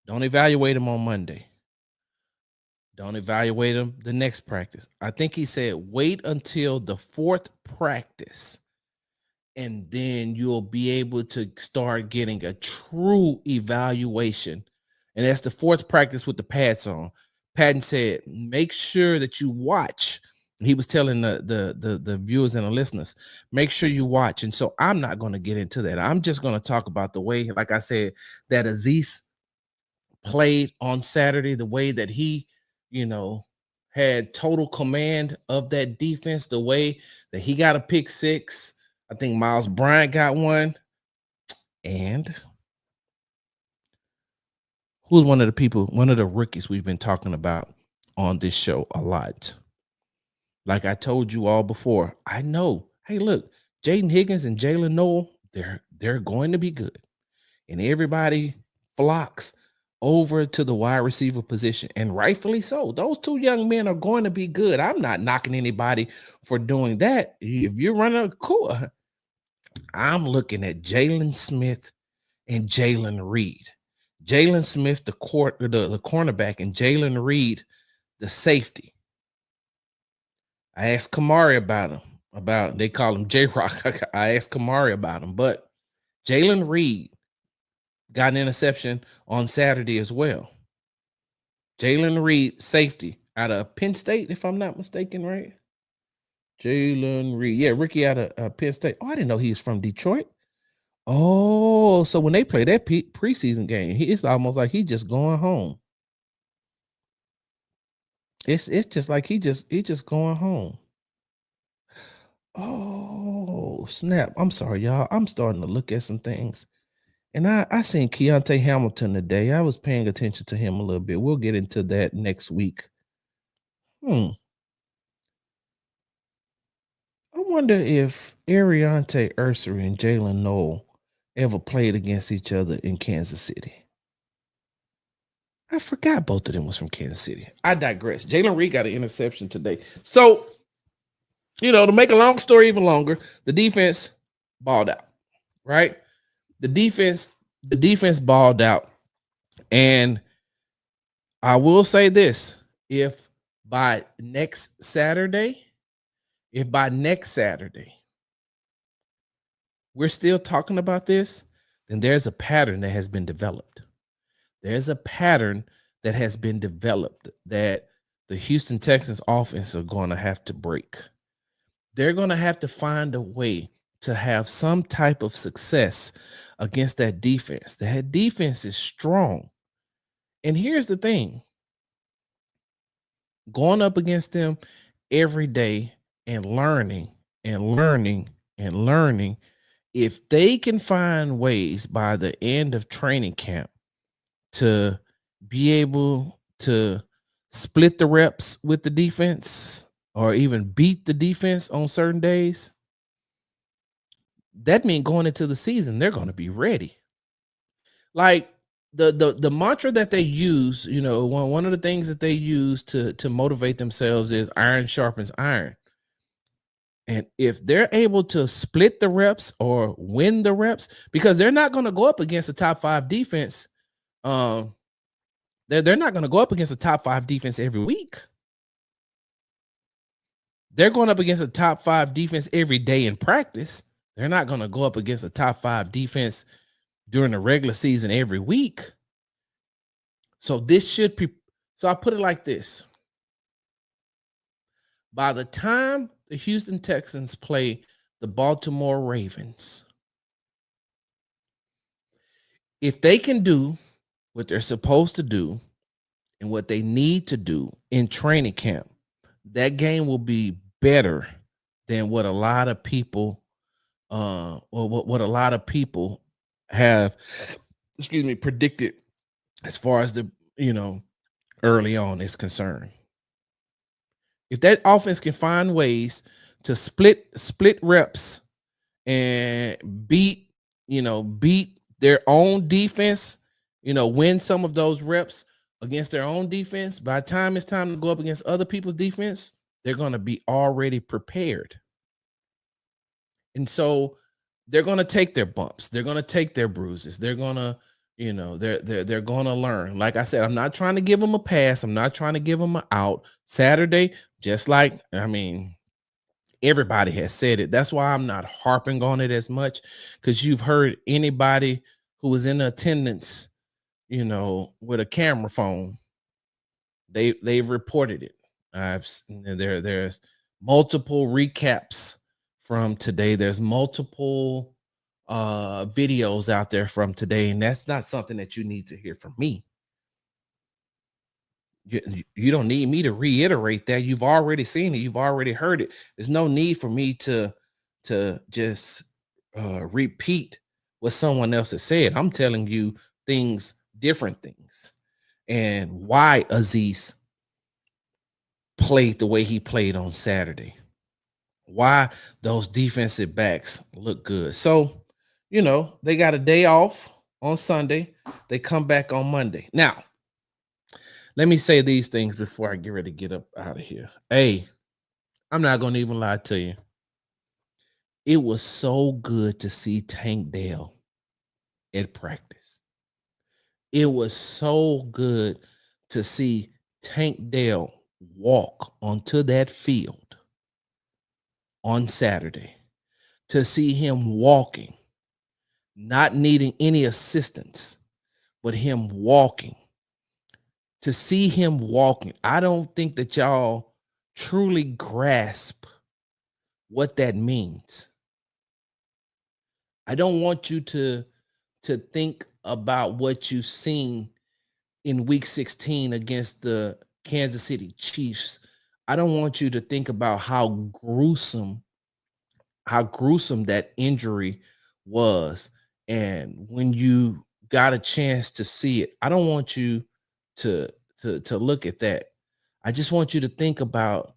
Don't evaluate them on Monday. Don't evaluate them the next practice. I think he said wait until the 4th practice, and then you'll be able to start getting a true evaluation. And that's the 4th practice with the pads on. Patton said, make sure that you watch. He was telling the viewers and the listeners, make sure you watch. And so I'm not going to get into that. I'm just going to talk about the way, like I said, that Azeez played on Saturday, the way that he, had total command of that defense, the way that he got a pick 6. I think Miles Bryant got one. And who's one of the rookies we've been talking about on this show a lot? Like I told you all before, I know, hey, look, Jaden Higgins and Jalen Noel, they're going to be good. And everybody flocks over to the wide receiver position, and rightfully so. Those 2 young men are going to be good. I'm not knocking anybody for doing that. If you're running cool, I'm looking at Jalen Smith and Jalen Reed. Jalen Smith, the cornerback, and Jalen Reed, the safety. I asked Kamari about him. They call him J-Rock. I asked Kamari about him, but Jalen Reed got an interception on Saturday as well. Jalen Reed, safety. out of Penn State, if I'm not mistaken, right? Jalen Reed. Yeah, Ricky out of Penn State. Oh, I didn't know he was from Detroit. Oh, so when they play that preseason game, it's almost like he just going home. It's just like he just going home. Oh, snap. I'm sorry, y'all. I'm starting to look at some things. And I seen Keontae Hamilton today. I was paying attention to him a little bit. We'll get into that next week. I wonder if Ariante Ursery and Jalen Noel ever played against each other in Kansas City. I forgot both of them was from Kansas City. I digress. Jalen Reed got an interception today. So, to make a long story even longer, the defense balled out, right? The defense balled out. And I will say this, if by next Saturday, we're still talking about this, then there's a pattern that has been developed. There's a pattern that has been developed that the Houston Texans offense are going to have to break. They're going to have to find a way to have some type of success against that defense. That defense is strong. And here's the thing. Going up against them every day and learning, if they can find ways by the end of training camp to be able to split the reps with the defense or even beat the defense on certain days, that means going into the season, they're going to be ready. Like the mantra that they use, one of the things that they use to motivate themselves is iron sharpens iron. And if they're able to split the reps or win the reps, because they're not going to go up against a top 5 defense. They're not going to go up against a top 5 defense every week. They're going up against a top 5 defense every day in practice. They're not going to go up against a top 5 defense during the regular season every week. So this should be, so I put it like this. By the time the Houston Texans play the Baltimore Ravens, if they can do what they're supposed to do and what they need to do in training camp, that game will be better than what a lot of people what a lot of people have predicted as far as the early on is concerned. If that offense can find ways to split reps and beat their own defense, win some of those reps against their own defense, by the time it's time to go up against other people's defense, they're going to be already prepared. And so they're going to take their bumps. They're going to take their bruises. They're going to, they're going to learn. Like I said, I'm not trying to give them a pass. I'm not trying to give them an out. Saturday, just like, everybody has said it. That's why I'm not harping on it as much, because you've heard anybody who was in attendance, with a camera phone, they've reported it. There's multiple recaps from today. There's multiple videos out there from today, and that's not something that you need to hear from me. You don't need me to reiterate that. You've already seen it. You've already heard it. There's no need for me to just repeat what someone else has said. I'm telling you different things, and why Azeez played the way he played on Saturday. Why those defensive backs look good. So, they got a day off on Sunday. They come back on Monday. Now, let me say these things before I get ready to get up out of here. Hey, I'm not going to even lie to you. It was so good to see Tank Dell at practice. It was so good to see Tank Dell walk onto that field on Saturday, to see him walking, not needing any assistance, but him walking, to see him walking, I don't think that y'all truly grasp what that means. I don't want you to think about what you've seen in week 16 against the Kansas City Chiefs. I don't want you to think about how gruesome that injury was. And when you got a chance to see it, I don't want you to look at that. I just want you to think about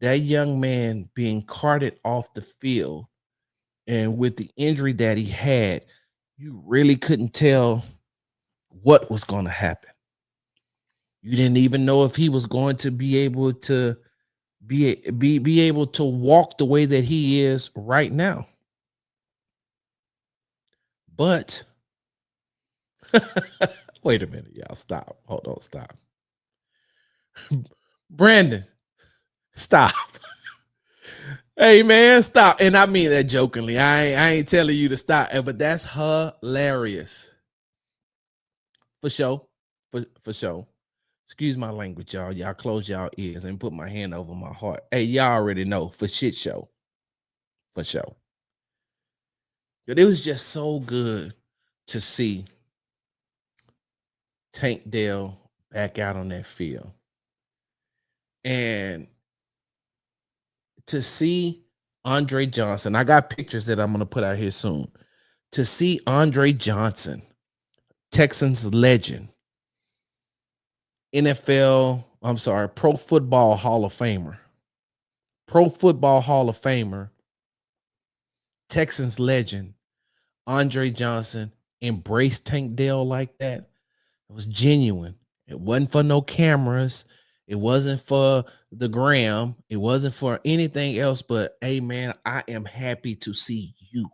that young man being carted off the field, and with the injury that he had, you really couldn't tell what was going to happen. You didn't even know if he was going to be able to be able to walk the way that he is right now. But wait a minute, y'all. Stop. Hold on, stop. Brandon, stop. Hey man, stop. And I mean that jokingly. I ain't telling you to stop, but that's hilarious. For sure. For sure. Excuse my language, y'all. Y'all close y'all ears and put my hand over my heart. Hey, y'all already know, for shit show. For sure. But it was just so good to see Tank Dell back out on that field. And to see Andre Johnson, I got pictures that I'm going to put out here soon. To see Andre Johnson, Texans legend, Pro Football Hall of Famer, Texans legend, Andre Johnson, embrace Tank Dell like that. It was genuine. It wasn't for no cameras. It wasn't for the gram. It wasn't for anything else. But hey, man, I am happy to see you.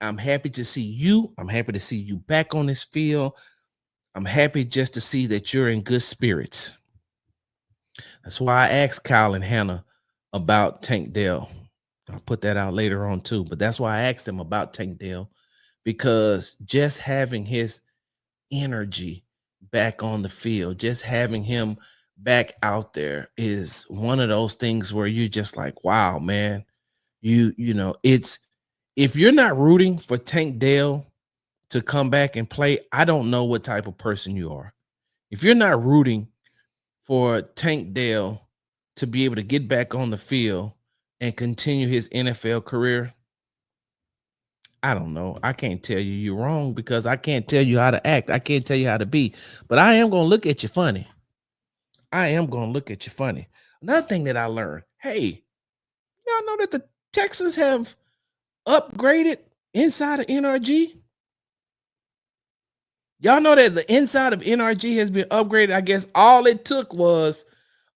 I'm happy to see you. I'm happy to see you back on this field. I'm happy just to see that you're in good spirits. That's why I asked Kyle and Hannah about Tank Dell. I'll put that out later on too. But that's why I asked them about Tank Dell, because just having his energy back on the field, just having him back out there is one of those things where you're just like, wow, man, you know, it's, if you're not rooting for Tank Dell to come back and play, I don't know what type of person you are. If you're not rooting for Tank Dell to be able to get back on the field and continue his NFL career, I don't know. I can't tell you you're wrong, because I can't tell you how to act. I can't tell you how to be, but I am going to look at you funny. Another thing that I learned, hey, y'all know that the Texans have upgraded inside of NRG? Y'all know that the inside of NRG has been upgraded. I guess all it took was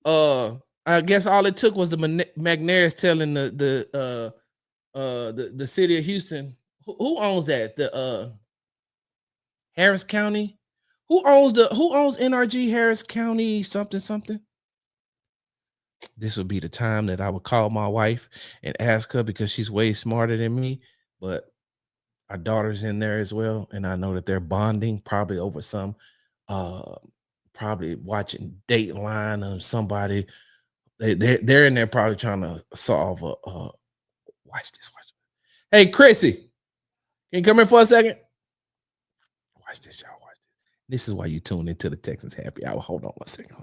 the McNair's telling the city of Houston. Who owns that? The Harris County? Who owns NRG? Harris County something? This would be the time that I would call my wife and ask her, because she's way smarter than me. But our daughter's in there as well, and I know that they're bonding probably over some probably watching Dateline or somebody. They're in there probably trying to solve a watch this. Hey, Chrissy, can you come in for a second? Watch this, y'all. Watch this. This is why you tune into the Texans Happy Hour. Hold on one second.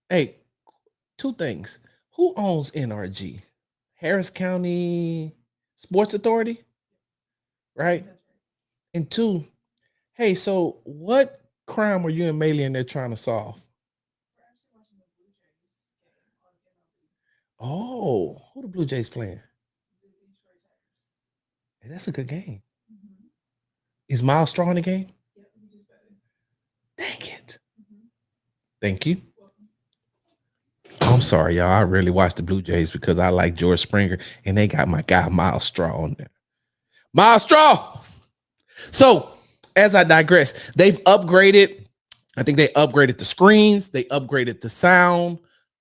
Hey, two things. Who owns NRG? Harris County Sports Authority, right? And two, hey, so what crime were you and Maylee in there trying to solve? Oh, who the Blue Jays playing? Hey, that's a good game. Is Miles Straw in the game? Dang it. Thank you. I'm sorry, y'all. I really watched the Blue Jays because I like George Springer, and they got my guy Miles Straw on there. Miles Straw. So, as I digress, they've upgraded. I think they upgraded the screens. They upgraded the sound.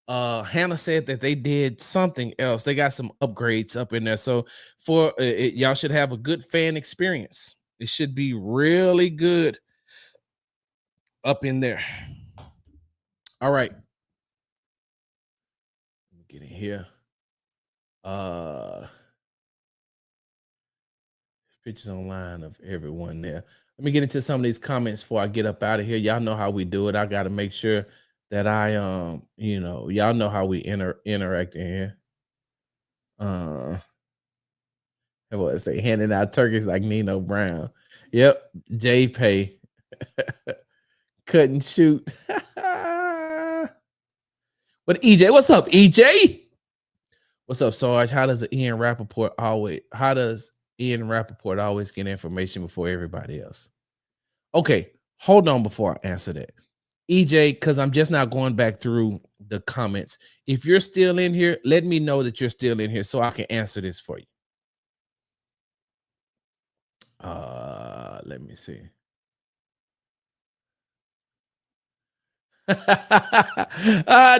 Hannah said that they did something else. They got some upgrades up in there. So for y'all should have a good fan experience. It should be really good up in there. All right. Let me get in here. Pictures online of everyone there. Let me get into some of these comments before I get up out of here. Y'all know how we do it. I got to make sure that I y'all know how we interact in here. What they handing out turkeys like Nino Brown. Yep, J Pay. Couldn't shoot. But EJ, what's up, EJ? What's up, Sarge? How does Ian Rappaport always get information before everybody else? Okay, hold on before I answer that. EJ, because I'm just now going back through the comments. If you're still in here, let me know that you're still in here so I can answer this for you. Let me see.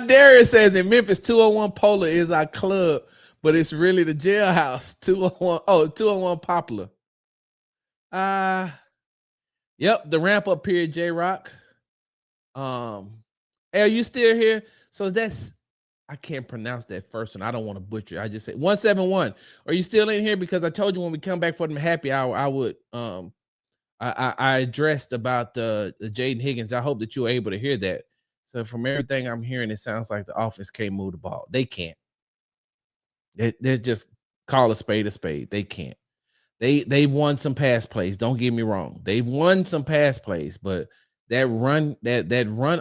Darius says in Memphis, 201 Polar is our club, but it's really the jailhouse. 201 Popular. Yep, the ramp up period, J Rock. Hey, are you still here? So I can't pronounce that first one. I don't want to butcher. I just say 171. Are you still in here? Because I told you when we come back for the happy hour, I would I addressed about the Jaden Higgins. I hope that you were able to hear that. So from everything I'm hearing, it sounds like the offense can't move the ball. They can't. They're just call a spade a spade. They can't. They've won some pass plays. Don't get me wrong. They've won some pass plays, but that run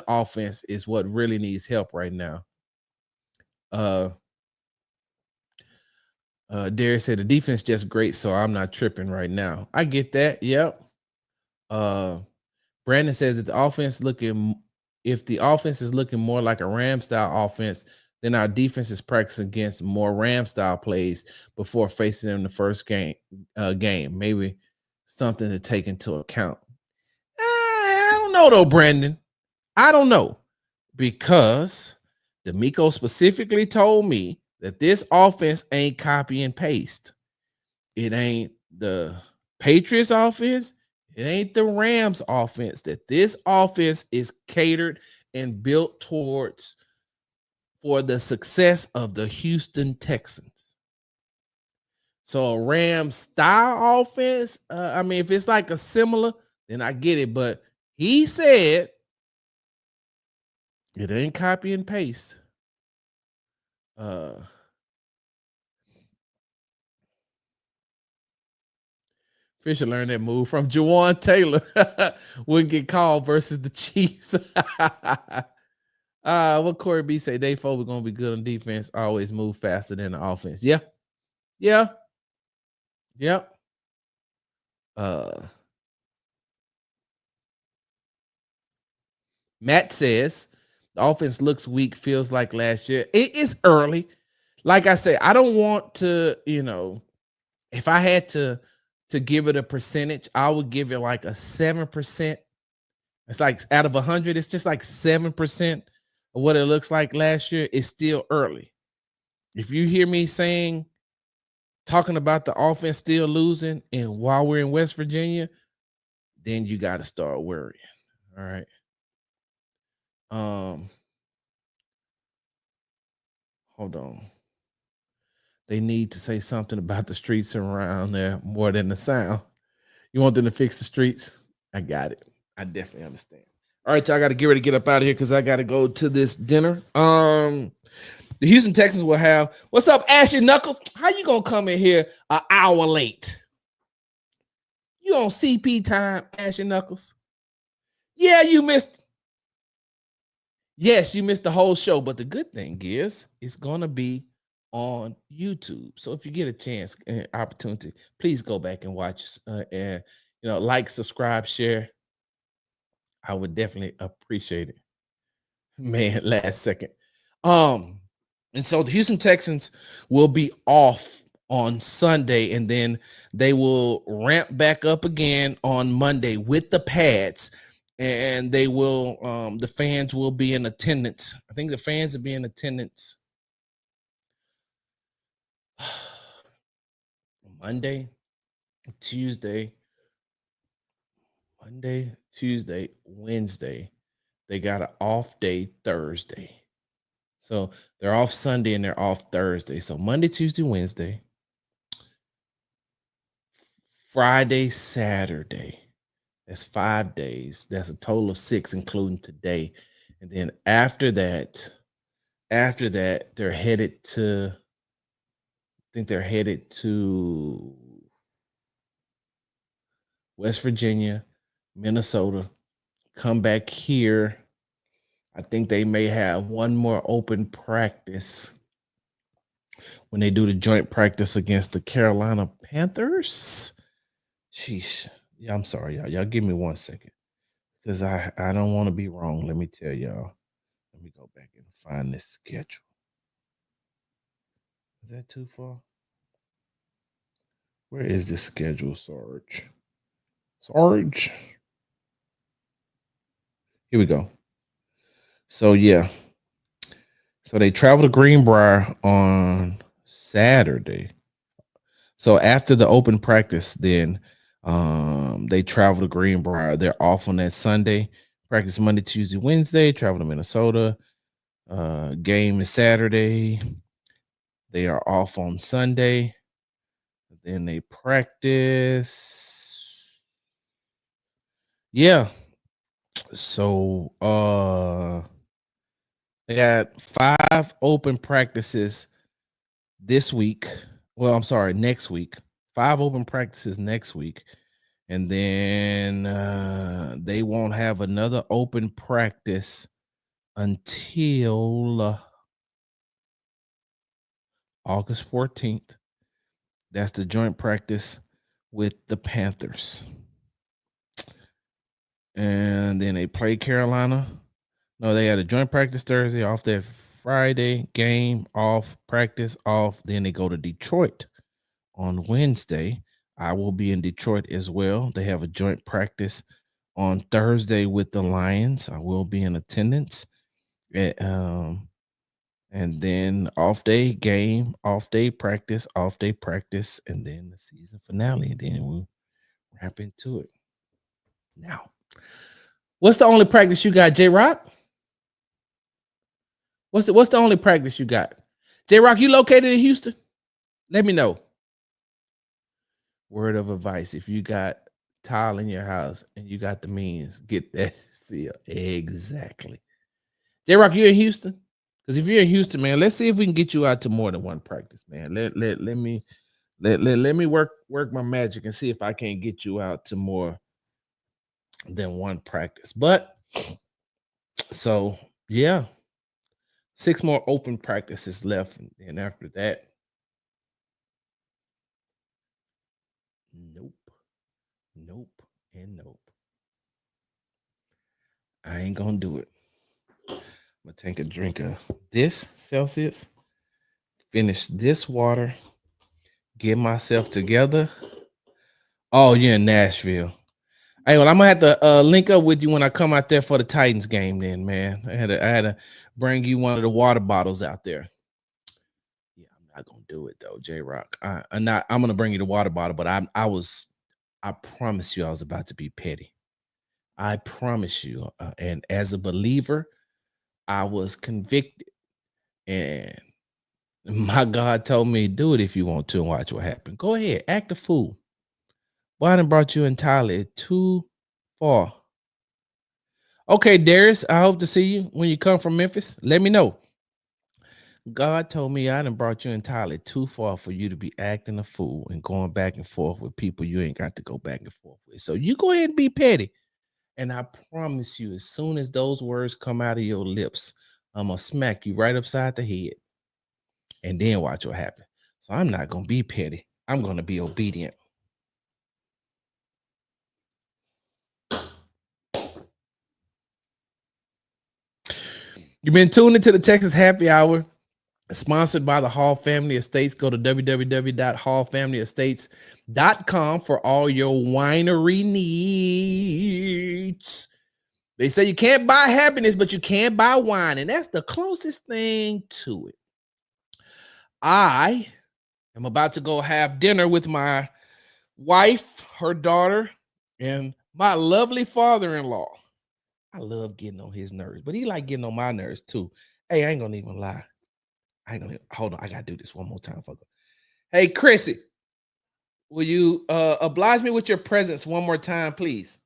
offense is what really needs help right now. Darius said the defense just great, so I'm not tripping right now. I get that. Yep. Brandon says if the offense is looking more like a Ram style offense, then our defense is practicing against more Ram style plays before facing them the first game. Maybe something to take into account. I don't know though, Brandon. I don't know, because D'Amico specifically told me that this offense ain't copy and paste. It ain't the Patriots offense. It ain't the Rams offense. That this offense is catered and built towards for the success of the Houston Texans. So a Rams style offense, if it's like a similar, then I get it. But he said it ain't copy and paste. Fisher learned that move from Jawan Taylor. Wouldn't get called versus the Chiefs. What Corey B say? Dave Fogle gonna be good on defense. Always move faster than the offense. Yeah. Matt says the offense looks weak. Feels like last year. It is early. Like I say, I don't want to. If I had to give it a percentage, I would give it like a 7%. It's like out of 100, it's just like 7% of what it looks like last year. It's still early. If you hear me talking about the offense still losing, and while we're in West Virginia, then you got to start worrying. All right. Hold on. They need to say something about the streets around there more than the sound. You want them to fix the streets? I got it. I definitely understand. All right, y'all got to get ready to get up out of here because I got to go to this dinner. The Houston Texans will have. What's up, Ashy Knuckles? How you gonna come in here an hour late? You on CP time, Ashy Knuckles? Yeah, you missed. Yes, you missed the whole show, but the good thing is it's gonna be on YouTube. So if you get a chance and opportunity, please go back and watch and like, subscribe, share. I would definitely appreciate it. Man, last second. And so the Houston Texans will be off on Sunday, and then they will ramp back up again on Monday with the pads. and they will. The fans will be in attendance. I think the fans will be in attendance Monday, Tuesday, Wednesday. They got an off day Thursday. So they're off Sunday and they're off Thursday. So Monday, Tuesday, Wednesday, Friday, Saturday. That's 5 days. That's a total of 6, including today. And then after that, they're headed to, I think they're headed to West Virginia, Minnesota, come back here. I think they may have one more open practice when they do the joint practice against the Carolina Panthers. Sheesh. Yeah, I'm sorry, y'all. Y'all give me 1 second. Because I don't want to be wrong. Let me tell y'all. Let me go back and find this schedule. Is that too far? Where is this schedule, Sarge? Sarge. Here we go. So yeah. So they travel to Greenbrier on Saturday. So after the open practice, then they travel to Greenbrier. They're off on that Sunday. Practice Monday, Tuesday, Wednesday. Travel to Minnesota. Game is Saturday. They are off on Sunday. Then they practice. Yeah. So they got 5 open practices this week. Well, I'm sorry, next week. 5 open practices next week. And then they won't have another open practice until August 14th. That's the joint practice with the Panthers. And then they play Carolina. No, they had a joint practice Thursday, off that Friday, game, off, practice, off. Then they go to Detroit on Wednesday. I will be in Detroit as well. They have a joint practice on Thursday with the Lions. I will be in attendance. And then off day game, off day practice, and then the season finale. And then we'll wrap into it. Now, what's the only practice you got, J-Rock? What's the only practice you got? J-Rock, you located in Houston? Let me know. Word of advice: if you got tile in your house and you got the means, get that seal. Exactly. J-Rock, you in Houston? Because if you're in Houston, man, let's see if we can get you out to more than one practice, man. Let me work my magic and see if I can't get you out to more than one practice. But so yeah, 6 more open practices left, and after that, nope, and nope. I ain't gonna do it. I'm gonna take a drink of this Celsius, finish this water, get myself together. Oh, you're in Nashville. Hey, well, I'm gonna have to link up with you when I come out there for the Titans game. Then, man, I had to bring you one of the water bottles out there. Yeah, I'm not gonna do it though, J-Rock. I'm gonna bring you the water bottle, but I promise you, I was about to be petty. I promise you. And as a believer, I was convicted, and my God told me, do it if you want to and watch what happens. Go ahead, act a fool. Boy, I done brought you entirely too far. Okay, Darius, I hope to see you when you come from Memphis. Let me know. God told me I done brought you entirely too far for you to be acting a fool and going back and forth with people you ain't got to go back and forth with. So you go ahead and be petty. And I promise you, as soon as those words come out of your lips, I'm going to smack you right upside the head. And then watch what happens. So I'm not going to be petty. I'm going to be obedient. You've been tuned into the Texas Happy Hour, sponsored by the Hall Family Estates. Go to www.hallfamilyestates.com for all your winery needs. They say you can't buy happiness, but you can buy wine, and that's the closest thing to it. I am about to go have dinner with my wife, her daughter, and my lovely father-in-law. I love getting on his nerves, but he like getting on my nerves too. Hey, I ain't gonna even lie. Hold on. I gotta do this one more time, fucker. Hey, Chrissy, will you oblige me with your presence one more time, please?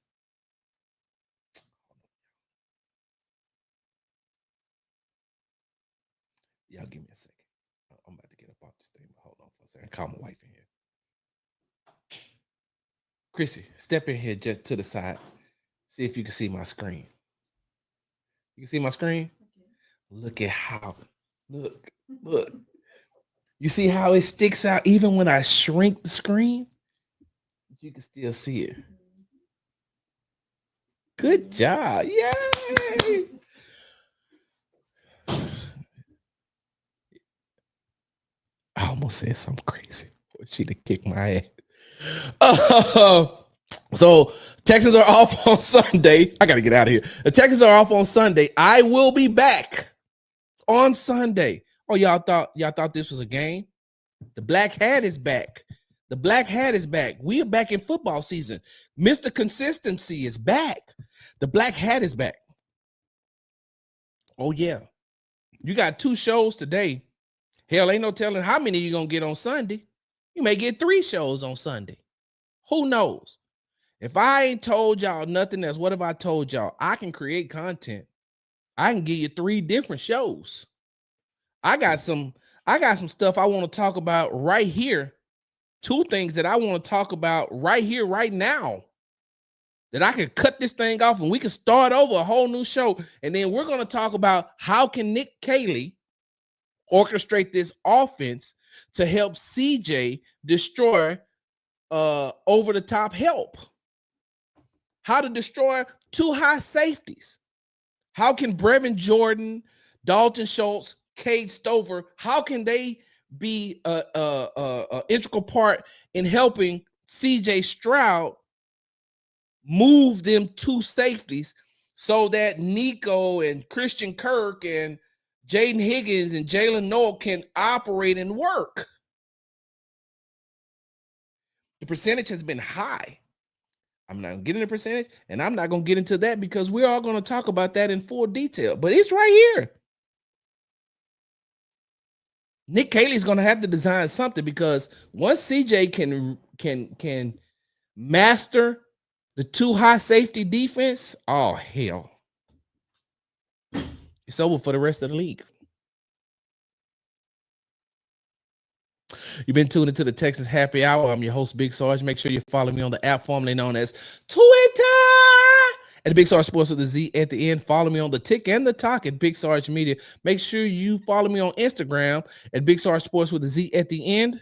Y'all give me a second. I'm about to get up off this thing. Hold on for a second. Call my wife in here. Chrissy, step in here just to the side. See if you can see my screen. You can see my screen? Look at how. Look. You see how it sticks out even when I shrink the screen? You can still see it. Good job. Yay. I almost said something crazy. She'd have kicked my ass. So Texans are off on Sunday. I got to get out of here. The Texans are off on Sunday. I will be back on Sunday. Oh, y'all thought this was a game? The black hat is back. The black hat is back. We are back in football season. Mr. Consistency is back. The black hat is back. Oh, yeah. You got 2 shows today. Hell, ain't no telling how many you're going to get on Sunday. You may get 3 shows on Sunday. Who knows? If I ain't told y'all nothing else, what have I told y'all? I can create content. I can give you 3 different shows. I got some stuff I want to talk about right here. 2 things that I want to talk about right here, right now. That I can cut this thing off and we can start over a whole new show. And then we're going to talk about how can Nick Caley orchestrate this offense to help CJ destroy over the top help. How to destroy 2 high safeties. How can Brevin Jordan, Dalton Schultz, Cade Stover, how can they be a integral part in helping CJ Stroud move them 2 safeties so that Nico and Christian Kirk and Jaden Higgins and Jalen Noel can operate and work? The percentage has been high. I'm not going to get into the percentage, and I'm not going to get into that because we're all going to talk about that in full detail. But it's right here. Nick Caley's going to have to design something because once CJ can master the 2 high safety defense, oh, hell. It's over for the rest of the league. You've been tuned into the Texas Happy Hour. I'm your host, Big Sarge. Make sure you follow me on the app formerly known as Twitter at Big Sarge Sports with a Z at the end. Follow me on the Tick and the Talk at Big Sarge Media. Make sure you follow me on Instagram at Big Sarge Sports with a Z at the end.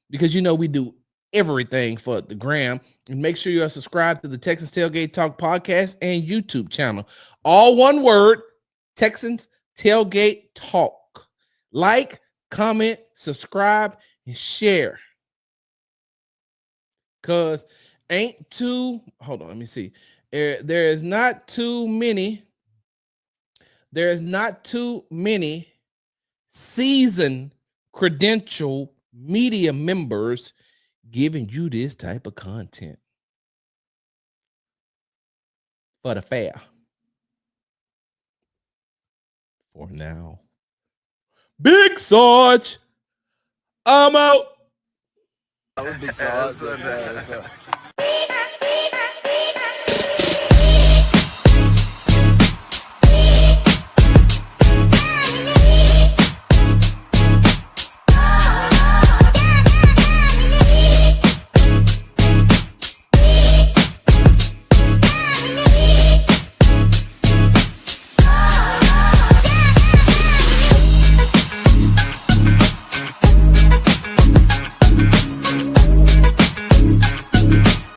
Because you know we do everything for the gram. And make sure you are subscribed to the Texans Tailgate Talk podcast and YouTube channel. All one word, Texans Tailgate Talk. Like, comment, subscribe, and share. Because hold on, let me see. There is not too many seasoned credential media members giving you this type of content for the fair. For now. Big Sarge, I'm out. Big Sarge.